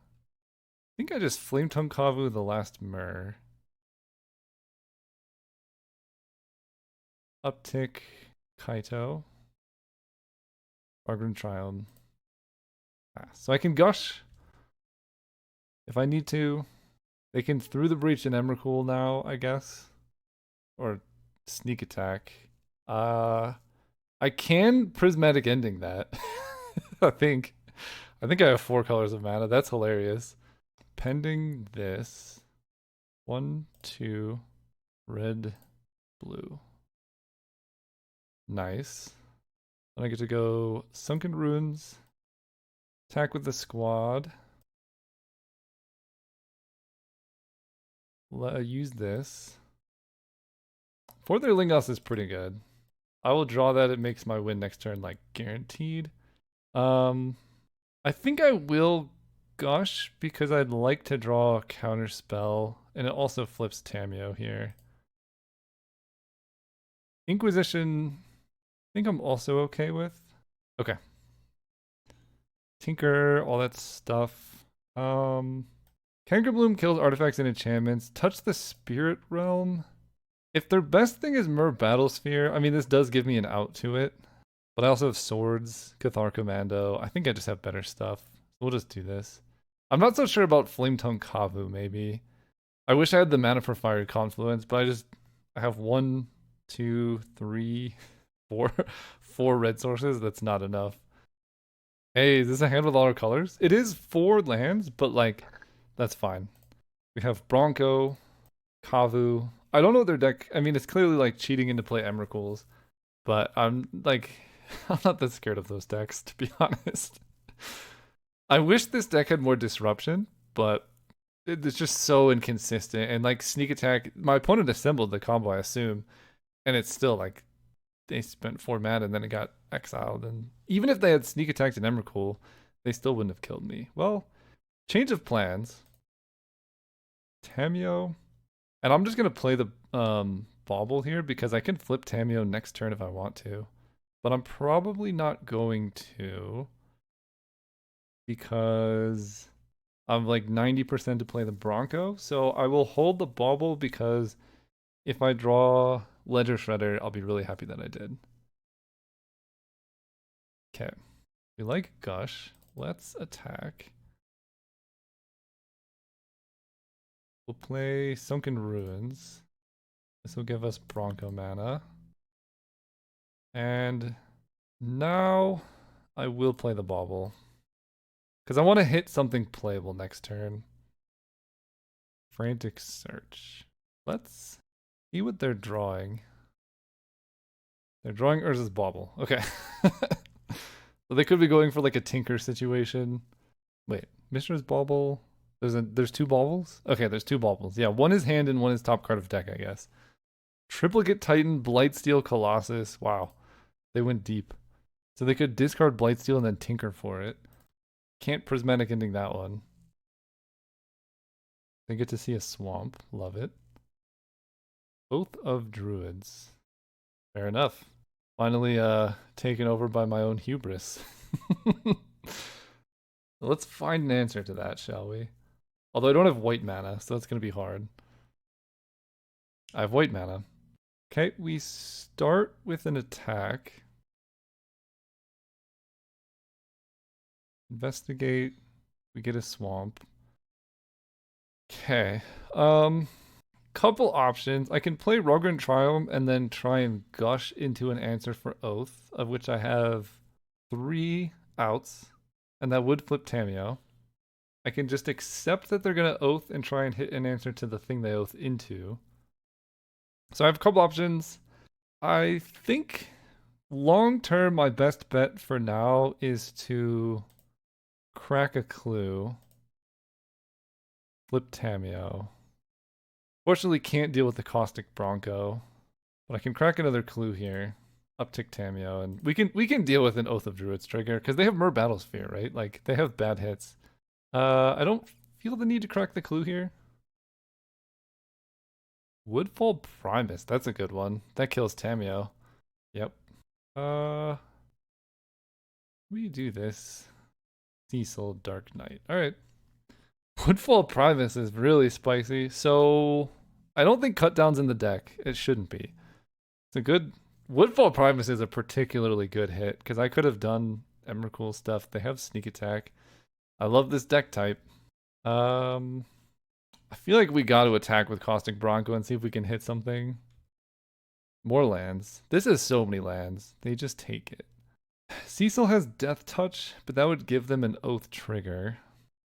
think I just Flametongue Kavu the last Mirror. Uptick Kaito. Bargrim Triome. So I can Gush if I need to. They can Through the Breach and Emrakul now, I guess. Or Sneak Attack. I can Prismatic Ending that. I think I have 4 colors of mana. That's hilarious. Pending this. 1, 2, red, blue. Nice. Then I get to go Sunken Ruins. Attack with the squad. Use this. Forther Lingos is pretty good. I will draw that. It makes my win next turn like guaranteed. I think I will Gush because I'd like to draw a counter spell, and it also flips Tamio here. Inquisition, I think I'm also okay with. Okay. Tinker, all that stuff. Cankerbloom kills artifacts and enchantments. Touch the Spirit Realm. If their best thing is Mer Battlesphere, I mean, this does give me an out to it. But I also have Swords, Cathar Commando. I think I just have better stuff. We'll just do this. I'm not so sure about Flametongue Kavu, maybe. I wish I had the mana for Fiery Confluence, but I have 1, 2, 3, 4, 4 red sources. That's not enough. Hey, is this a hand with all our colors? It is 4 lands, but like, that's fine. We have Bronco, Kavu. I don't know their deck. I mean, it's clearly like cheating into play Emrakuls, but I'm like, I'm not that scared of those decks, to be honest. I wish this deck had more disruption, but it's just so inconsistent. And like Sneak Attack, my opponent assembled the combo, I assume, and it's still like they spent 4 mana and then it got exiled. And even if they had Sneak Attacked and Emrakul, they still wouldn't have killed me. Well, change of plans. Tamio. And I'm just going to play the Bauble here because I can flip Tamio next turn if I want to. But I'm probably not going to because I'm like 90% to play the Bronco. So I will hold the Bauble because if I draw Ledger Shredder, I'll be really happy that I did. Okay. We like Gush. Let's attack. We'll play Sunken Ruins. This will give us Bronco mana. And now I will play the bauble. Because I want to hit something playable next turn. Frantic Search. Let's see what they're drawing. They're drawing Urza's Bauble. Okay. So they could be going for like a Tinker situation. Wait, Mishra's Bauble. There's two baubles? Okay, there's two baubles. Yeah, one is hand and one is top card of deck, I guess. Triplicate Titan, Blightsteel, Colossus. Wow. They went deep. So they could discard Blightsteel and then Tinker for it. Can't Prismatic Ending that one. They get to see a swamp. Love it. Oath of Druids. Fair enough. Finally taken over by my own hubris. Let's find an answer to that, shall we? Although I don't have white mana, so that's going to be hard. I have white mana. Okay, we start with an attack. Investigate. We get a swamp. Okay. Couple options. I can play Rogran Triumph and then try and gush into an answer for Oath, of which I have 3 outs, and that would flip Tamiyo. I can just accept that they're going to Oath and try and hit an answer to the thing they Oath into. So I have a couple options. I think long term, my best bet for now is to crack a clue, flip Tamiyo. Fortunately, can't deal with the Caustic Bronco, but I can crack another clue here. Uptick Tamiyo, and we can deal with an Oath of Druids trigger because they have Mer Battlesphere, right? Like they have bad hits. I don't feel the need to crack the clue here. Woodfall Primus, that's a good one. That kills Tamiyo. Yep. We do this. Cecil Dark Knight. All right. Woodfall Primus is really spicy, so I don't think Cutdown's in the deck. It shouldn't be. It's a good... Woodfall Primus is a particularly good hit, because I could have done Emrakul stuff. They have Sneak Attack. I love this deck type. I feel like we got to attack with Caustic Bronco and see if we can hit something. More lands. This is so many lands. They just take it. Cecil has Death Touch, but that would give them an Oath trigger.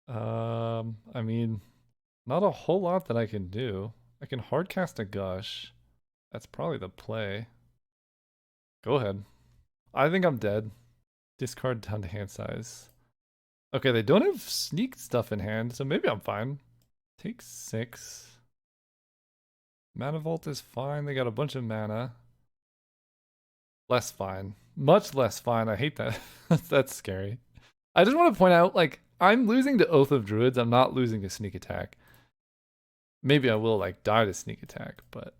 I mean, not a whole lot that I can do. I can hardcast a Gush. That's probably the play. Go ahead. I think I'm dead. Discard down to hand size. Okay, they don't have sneak stuff in hand, so maybe I'm fine. Take 6. Mana Vault is fine. They got a bunch of mana. Less fine. Much less fine. I hate that. That's scary. I just want to point out, like, I'm losing to Oath of Druids. I'm not losing to Sneak Attack. Maybe I will, like, die to Sneak Attack, but...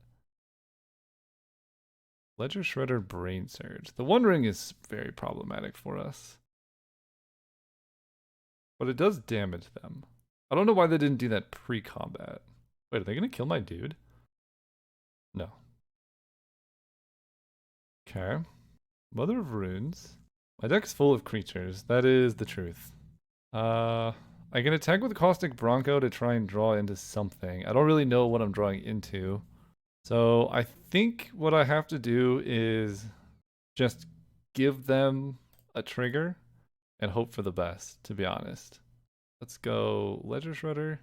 Ledger Shredder, Brain Surge. The One Ring is very problematic for us. But it does damage them. I don't know why they didn't do that pre-combat. Wait, are they going to kill my dude? No. Okay. Mother of Runes. My deck's full of creatures. That is the truth. I can attack with Caustic Bronco to try and draw into something. I don't really know what I'm drawing into. So I think what I have to do is just give them a trigger and hope for the best, to be honest. Let's go Ledger Shredder.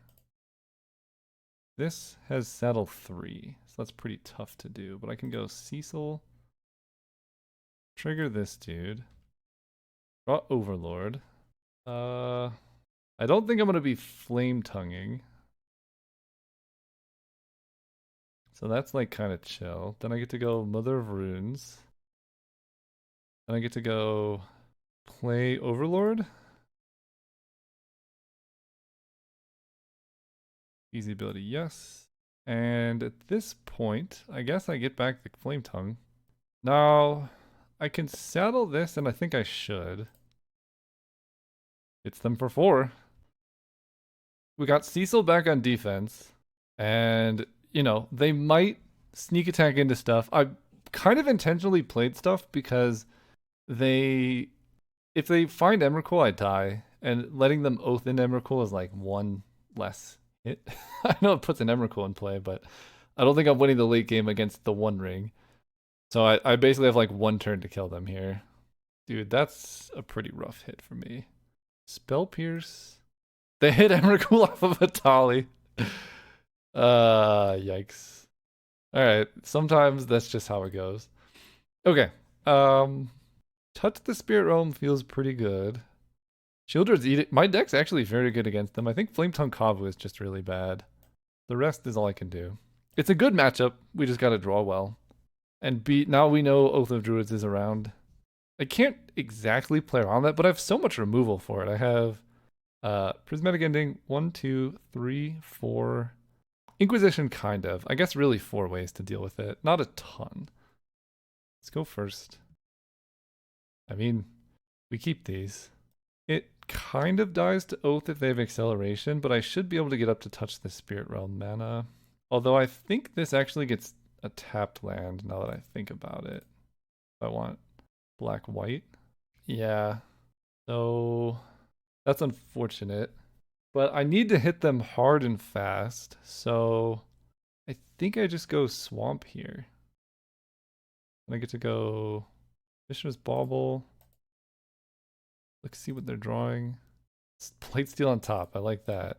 This has Saddle 3, so that's pretty tough to do, but I can go Cecil. Trigger this dude. Draw Overlord. I don't think I'm going to be Flame Tonguing. So that's like kind of chill. Then I get to go Mother of Runes. Then I get to go play Overlord. Easy ability, yes. And at this point, I guess I get back the Flame Tongue. Now, I can saddle this, and I think I should. Hits them for 4. We got Cecil back on defense, and, you know, they might sneak attack into stuff. I kind of intentionally played stuff because if they find Emrakul, I die, and letting them Oath in Emrakul is like 1 less hit. I know it puts an Emrakul in play, but I don't think I'm winning the late game against the One Ring. So I basically have like one turn to kill them here. Dude, that's a pretty rough hit for me. Spell Pierce. They hit Emrakul off of Atali. Yikes. Alright, sometimes that's just how it goes. Okay. Touch the Spirit Realm feels pretty good. Shieldred's Edict. My deck's actually very good against them. I think Flametongue Kavu is just really bad. The rest is all I can do. It's a good matchup. We just gotta draw well. And now we know Oath of Druids is around. I can't exactly play around that, but I have so much removal for it. I have Prismatic Ending, 1, 2, 3, 4. Inquisition, kind of. I guess really 4 ways to deal with it. Not a ton. Let's go first. I mean, we keep these. It kind of dies to Oath if they have acceleration, but I should be able to get up to touch the Spirit Realm mana. Although I think this actually gets a tapped land now that I think about it. I want black-white. Yeah. So that's unfortunate. But I need to hit them hard and fast, so I think I just go Swamp here. And I get to go Missioner's Bauble. Let's see what they're drawing. Blightsteel on top. I like that.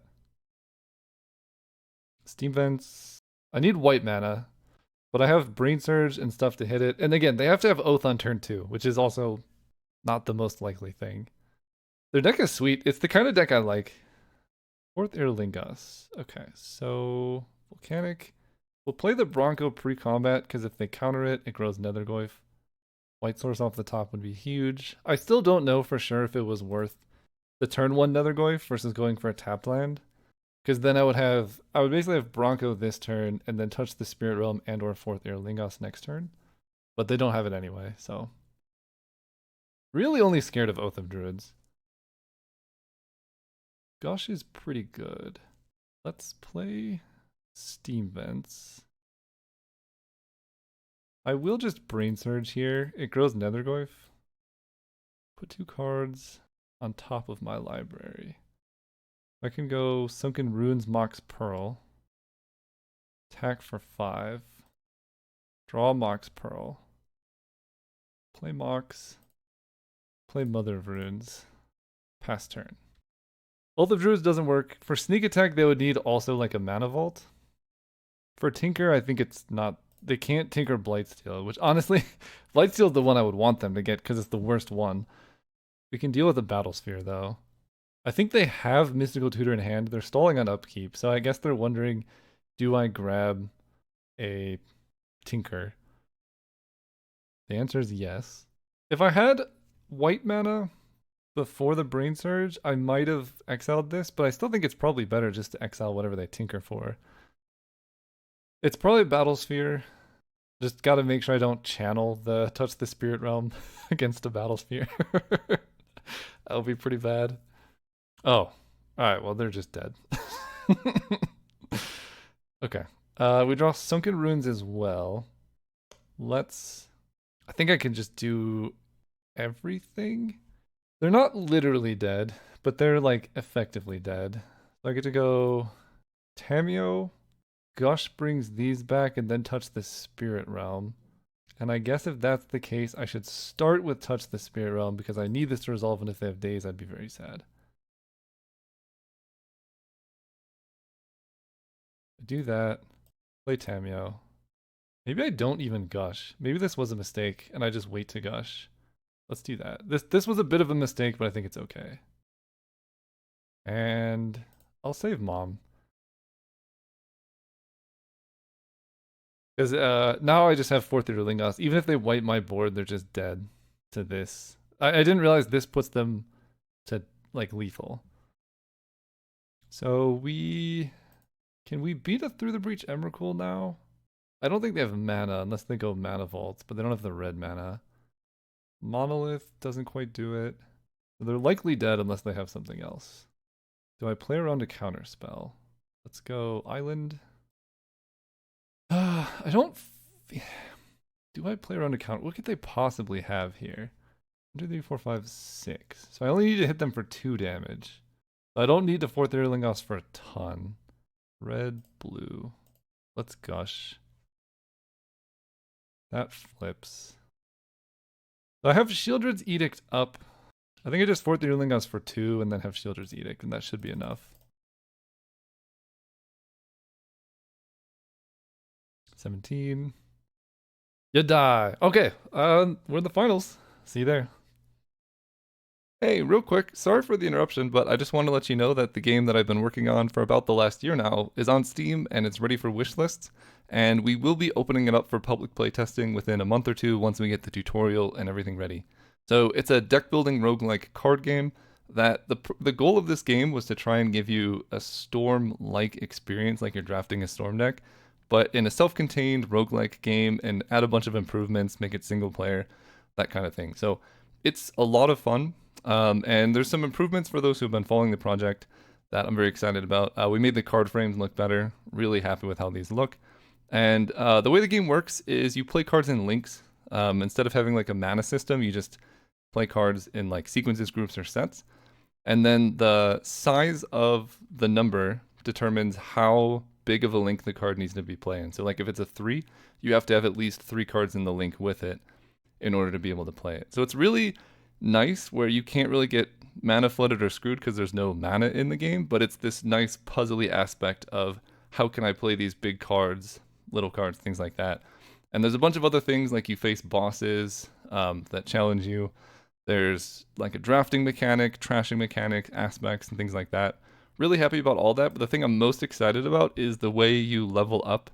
Steam Vents. I need white mana, but I have Brain Surge and stuff to hit it. And again, they have to have Oath on turn 2, which is also not the most likely thing. Their deck is sweet. It's the kind of deck I like. Fourth Aerlingus. Okay, so Volcanic. We'll play the Bronco pre-combat, because if they counter it, it grows Nethergoyf. White Source off the top would be huge. I still don't know for sure if it was worth the turn 1 Nethergoyf versus going for a tapped land. Because then I would basically have Bronco this turn, and then touch the Spirit Realm and or Fourth Aerlingus next turn. But they don't have it anyway, so. Really only scared of Oath of Druids. Gush is pretty good. Let's play Steam Vents. I will just Brain Surge here. It grows Nethergoyf. Put 2 cards on top of my library. I can go Sunken Ruins, Mox Pearl. Attack for 5. Draw Mox Pearl. Play Mox. Play Mother of Runes. Pass turn. Oath of Druids doesn't work. For Sneak Attack, they would need also like a Mana Vault. For Tinker, I think it's not. They can't Tinker Blightsteel, which honestly, Blightsteel is the one I would want them to get because it's the worst one. We can deal with the Battlesphere though. I think they have Mystical Tutor in hand. They're stalling on upkeep, so I guess they're wondering, do I grab a Tinker? The answer is yes. If I had white mana before the Brain Surge, I might have exiled this, but I still think it's probably better just to exile whatever they Tinker for. It's probably Battlesphere. Just gotta make sure I don't channel the Touch the Spirit Realm against a Battlesphere. That'll be pretty bad. Oh, alright, well, they're just dead. Okay. We draw Sunken Ruins as well. I think I can just do everything. They're not literally dead, but they're like effectively dead. So I get to go Tameo. Gush brings these back and then touch the Spirit Realm. And I guess if that's the case, I should start with Touch the Spirit Realm because I need this to resolve, and if they have days, I'd be very sad. I do that. Play Tameo. Maybe I don't even Gush. Maybe this was a mistake and I just wait to Gush. Let's do that. This was a bit of a mistake, but I think it's okay. And I'll save Mom. Because now I just have Fourth Aerlingus. Even if they wipe my board, they're just dead to this. I didn't realize this puts them to like lethal. So can we beat a Through the Breach Emrakul now? I don't think they have mana unless they go Mana Vault, but they don't have the red mana. Monolith doesn't quite do it. They're likely dead unless they have something else. Do I play around a counter spell? Let's go Island. I don't. Do I play around a counter? What could they possibly have here? 1, 2, 3, 4, 5, 6. So I only need to hit them for 2 damage. I don't need to Fourth Aerlingus for a ton. Red, blue. Let's Gush. That flips. So I have Shieldred's Edict up. I think I just Fort the Urlingos for 2 and then have Shieldred's Edict, and that should be enough. 17. You die. Okay, we're in the finals. See you there. Hey, real quick, sorry for the interruption, but I just want to let you know that the game that I've been working on for about the last year now is on Steam and it's ready for wish lists. And we will be opening it up for public play testing within a month or two once we get the tutorial and everything ready. So it's a deck building roguelike card game that the goal of this game was to try and give you a Storm-like experience like you're drafting a Storm deck, but in a self-contained roguelike game and add a bunch of improvements, make it single player, that kind of thing. So it's a lot of fun. And there's some improvements for those who've been following the project that I'm very excited about. We made the card frames look better. Really happy with how these look. And the way the game works is you play cards in links. Instead of having like a mana system, you just play cards in like sequences, groups, or sets. And then the size of the number determines how big of a link the card needs to be playing. So like if it's a 3, you have to have at least 3 cards in the link with it in order to be able to play it. So it's really nice where you can't really get mana flooded or screwed because there's no mana in the game, but it's this nice puzzly aspect of how can I play these big cards, little cards, things like that. And there's a bunch of other things like you face bosses that challenge you. There's like a drafting mechanic, trashing mechanic, aspects, and things like that. Really happy about all that, but the thing I'm most excited about is the way you level up.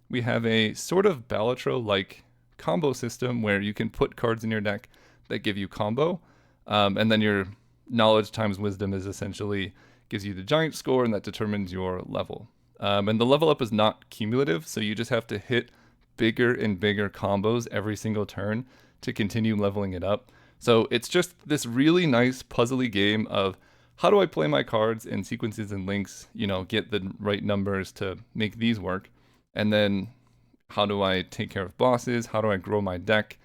We have a sort of Balatro-like combo system where you can put cards in your deck that give you combo, and then your knowledge times wisdom is essentially gives you the giant score, and that determines your level. And the level up is not cumulative, so you just have to hit bigger and bigger combos every single turn to continue leveling it up. So it's just this really nice puzzly game of how do I play my cards in sequences and links, you know, get the right numbers to make these work, and then how do I take care of bosses, how do I grow my deck,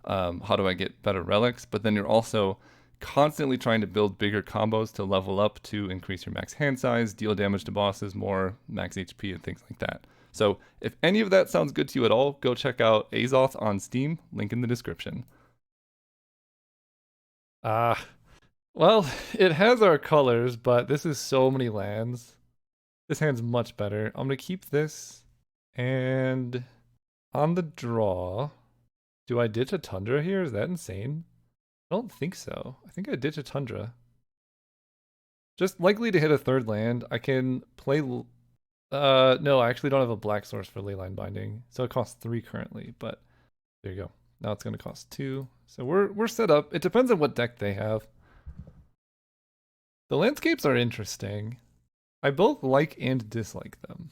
how do I get better relics, but then you're also constantly trying to build bigger combos to level up to increase your max hand size, deal damage to bosses more, max HP, and things like that. So if any of that sounds good to you at all, go check out Azoth on Steam, link in the description. Well, it has our colors, but this is so many lands. This hand's much better. I'm gonna keep this, and on the draw, do I ditch a Tundra here? Is that insane? I don't think so. I think I ditch a Tundra. Just likely to hit a third land. I can play... no, I actually don't have a black source for Leyline Binding. So it costs 3 currently, but there you go. Now it's going to cost 2. So we're set up. It depends on what deck they have. The landscapes are interesting. I both like and dislike them.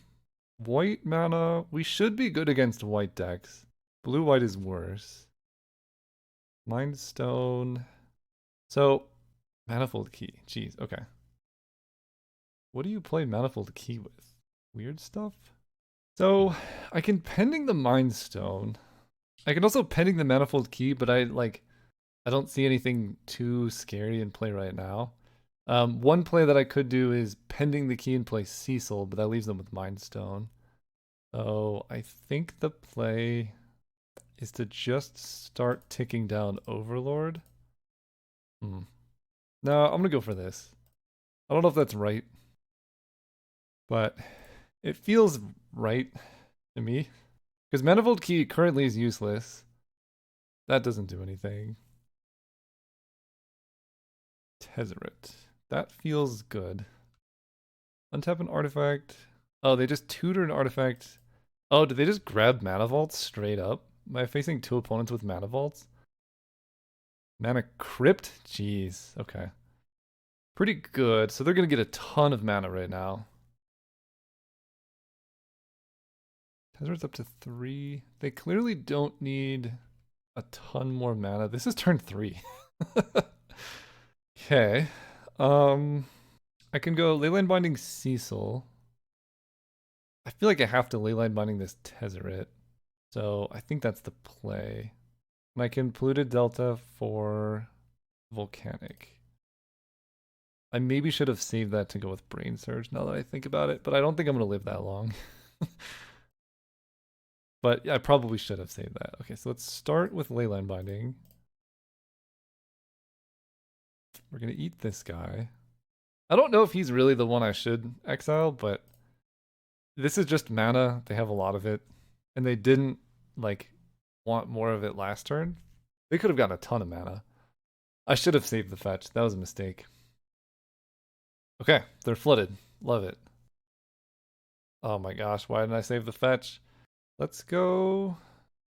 White mana, we should be good against white decks. Blue-white is worse. Mind Stone. So, Manifold Key. Jeez, okay. What do you play Manifold Key with? Weird stuff? So, I can Pending the Mind Stone. I can also Pending the Manifold Key, but I don't see anything too scary in play right now. One play that I could do is Pending the Key and play Cecil, but that leaves them with Mind Stone. So, I think the play is to just start ticking down Overlord. No, I'm gonna go for this. I don't know if that's right, but it feels right to me. Because Manifold Key currently is useless. That doesn't do anything. Tezzeret. That feels good. Untap an artifact. Oh, they just tutor an artifact. Oh, did they just grab Mana Vaults straight up? Am I facing 2 opponents with Mana Vaults? Mana Crypt? Jeez, okay. Pretty good. So they're going to get a ton of mana right now. Tezzeret's up to 3. They clearly don't need a ton more mana. This is turn 3. Okay. I can go Leyline Binding Cecil. I feel like I have to Leyline Binding this Tezzeret. So I think that's the play. And I can Polluted Delta for Volcanic. I maybe should have saved that to go with Brain Surge now that I think about it, but I don't think I'm going to live that long. But I probably should have saved that. Okay, so let's start with Leyline Binding. We're going to eat this guy. I don't know if he's really the one I should exile, but this is just mana. They have a lot of it. And they didn't, like, want more of it last turn. They could have gotten a ton of mana. I should have saved the fetch. That was a mistake. Okay, they're flooded. Love it. Oh my gosh, why didn't I save the fetch? Let's go.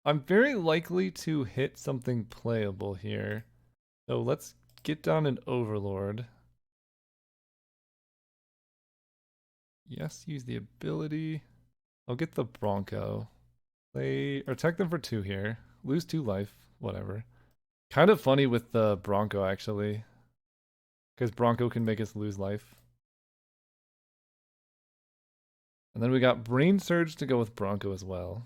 I'm very likely to hit something playable here. So let's get down an Overlord. Yes, use the ability. I'll get the Bronco. Play or attack them for 2 here. Lose 2 life. Whatever. Kind of funny with the Bronco actually. Because Bronco can make us lose life. And then we got Brain Surge to go with Bronco as well.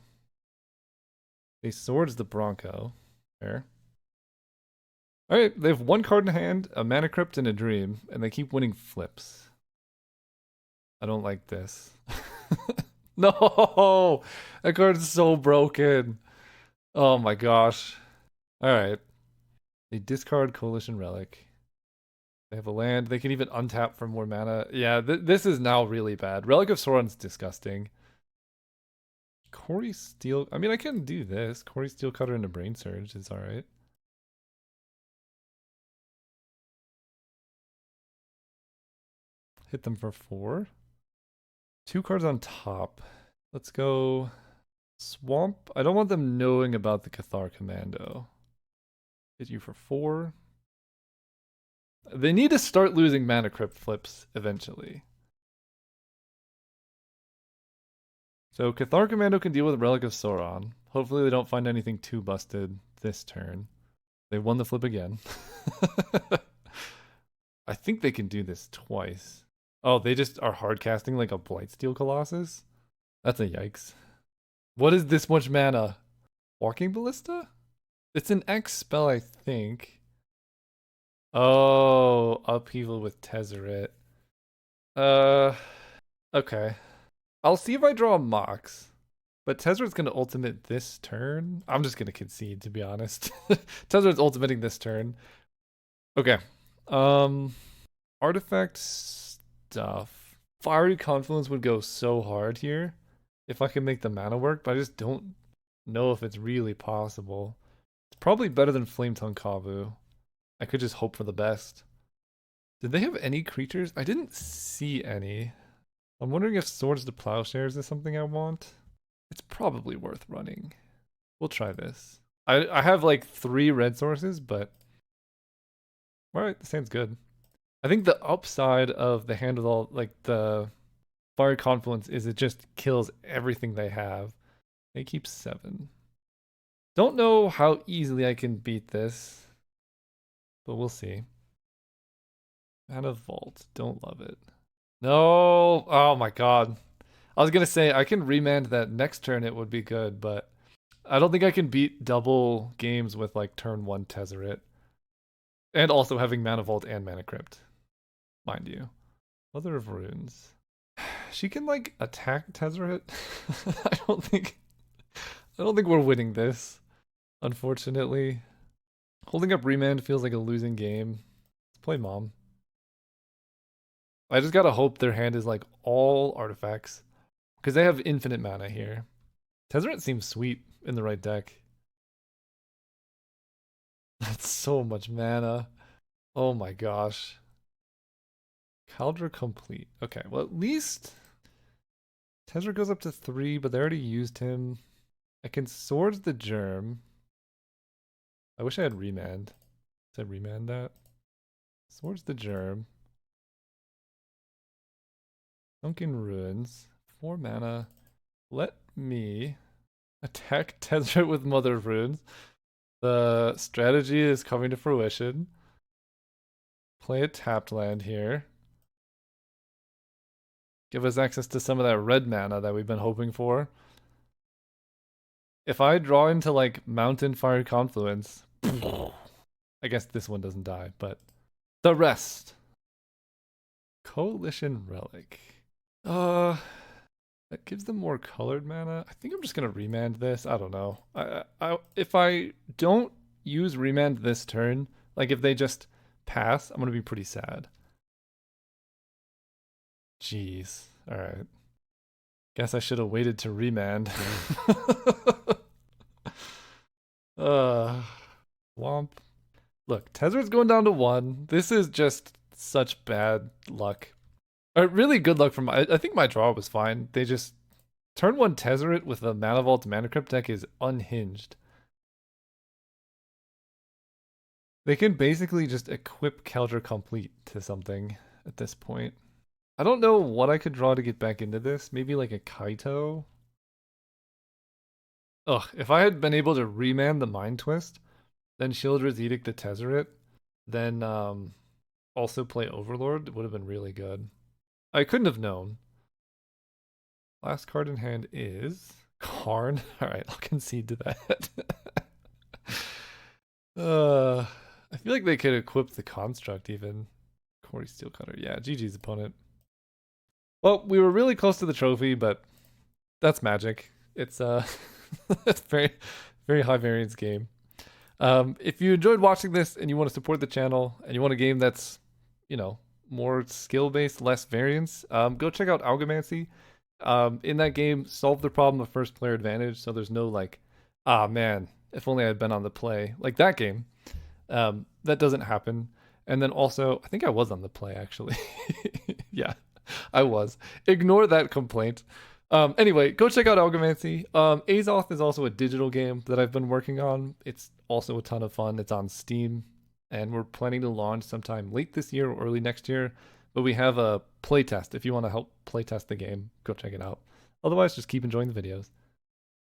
They swords the Bronco. There. Alright, they have 1 card in hand, a Mana Crypt, and a Dream, and they keep winning flips. I don't like this. No! That card's so broken. Oh my gosh. Alright. They discard Coalition Relic. They have a land. They can even untap for more mana. Yeah, this is now really bad. Relic of Sauron's disgusting. Corey Steel. I mean, I can do this. Corey Steel Cutter into Brain Surge is alright. Hit them for 4. 2 cards on top. Let's go Swamp. I don't want them knowing about the Cathar Commando. Hit you for 4. They need to start losing Mana Crypt flips eventually. So Cathar Commando can deal with Relic of Sauron. Hopefully they don't find anything too busted this turn. They won the flip again. I think they can do this twice. Oh, they just are hard casting like a Blightsteel Colossus? That's a yikes. What is this much mana? Walking Ballista? It's an X spell, I think. Oh, Upheaval with Tezzeret. Okay. I'll see if I draw a Mox. But Tezzeret's gonna ultimate this turn. I'm just gonna concede, to be honest. Tezzeret's ultimating this turn. Okay. Artifact stuff. Fiery Confluence would go so hard here if I could make the mana work, but I just don't know if it's really possible. It's probably better than Flametongue Kavu. I could just hope for the best. Did they have any creatures? I didn't see any. I'm wondering if Swords to Plowshares is something I want. It's probably worth running. We'll try this. I have like 3 red sources, but alright, this sounds good. I think the upside of the Hand with all, like the Fiery Confluence, is it just kills everything they have. They keep 7. Don't know how easily I can beat this, but we'll see. Mana Vault, don't love it. No, oh my god. I was gonna say I can remand that next turn, it would be good, but I don't think I can beat double games with like turn 1 Tezzeret. And also having Mana Vault and Mana Crypt, mind you. Mother of Runes. She can like attack Tezzeret. I don't think we're winning this, unfortunately. Holding up Remand feels like a losing game. Let's play Mom. I just gotta hope their hand is like all artifacts, because they have infinite mana here. Tezzeret seems sweet in the right deck. That's so much mana. Oh my gosh. Kaldra complete. Okay, well at least Tezzeret goes up to 3, but they already used him. I can Swords the Germ. I wish I had Remand. Did I remand that? Swords the Germ. Sunken Ruins. 4 mana. Let me attack Tezzeret with Mother of Runes. The strategy is coming to fruition. Play a tapped land here. Give us access to some of that red mana that we've been hoping for. If I draw into like Mountain Fiery Confluence, I guess this one doesn't die, but the rest. Coalition Relic. That gives them more colored mana. I think I'm just gonna remand this. I don't know. If I don't use remand this turn, like if they just pass, I'm gonna be pretty sad. Jeez. All right. Guess I should have waited to remand. Womp. Look, Tezzeret's going down to 1. This is just such bad luck. Really good luck from I think my draw was fine. They just turn 1 Tezzeret with a Mana Vault Mana Crypt deck is unhinged. They can basically just equip Keldra Complete to something at this point. I don't know what I could draw to get back into this. Maybe like a Kaito. Ugh, if I had been able to remand the Mind Twist, then Sheoldred's Edict the Tezzeret, then also play Overlord, it would have been really good. I couldn't have known. Last card in hand is Karn. Alright, I'll concede to that. I feel like they could equip the Construct even. Corey Steelcutter. Yeah, GG's opponent. Well, we were really close to the trophy, but that's Magic. It's it's very, very high variance game. If you enjoyed watching this and you want to support the channel and you want a game that's, you know, more skill-based, less variance, go check out Algomancy. In that game, solve the problem of first player advantage, so there's no like, ah man, if only I had been on the play. Like that game. That doesn't happen. And then also, I think I was on the play actually. Yeah, I was. Ignore that complaint. Anyway, go check out Algomancy. Azoth is also a digital game that I've been working on. It's also a ton of fun. It's on Steam, and we're planning to launch sometime late this year or early next year. But we have a playtest. If you want to help playtest the game, go check it out. Otherwise, just keep enjoying the videos.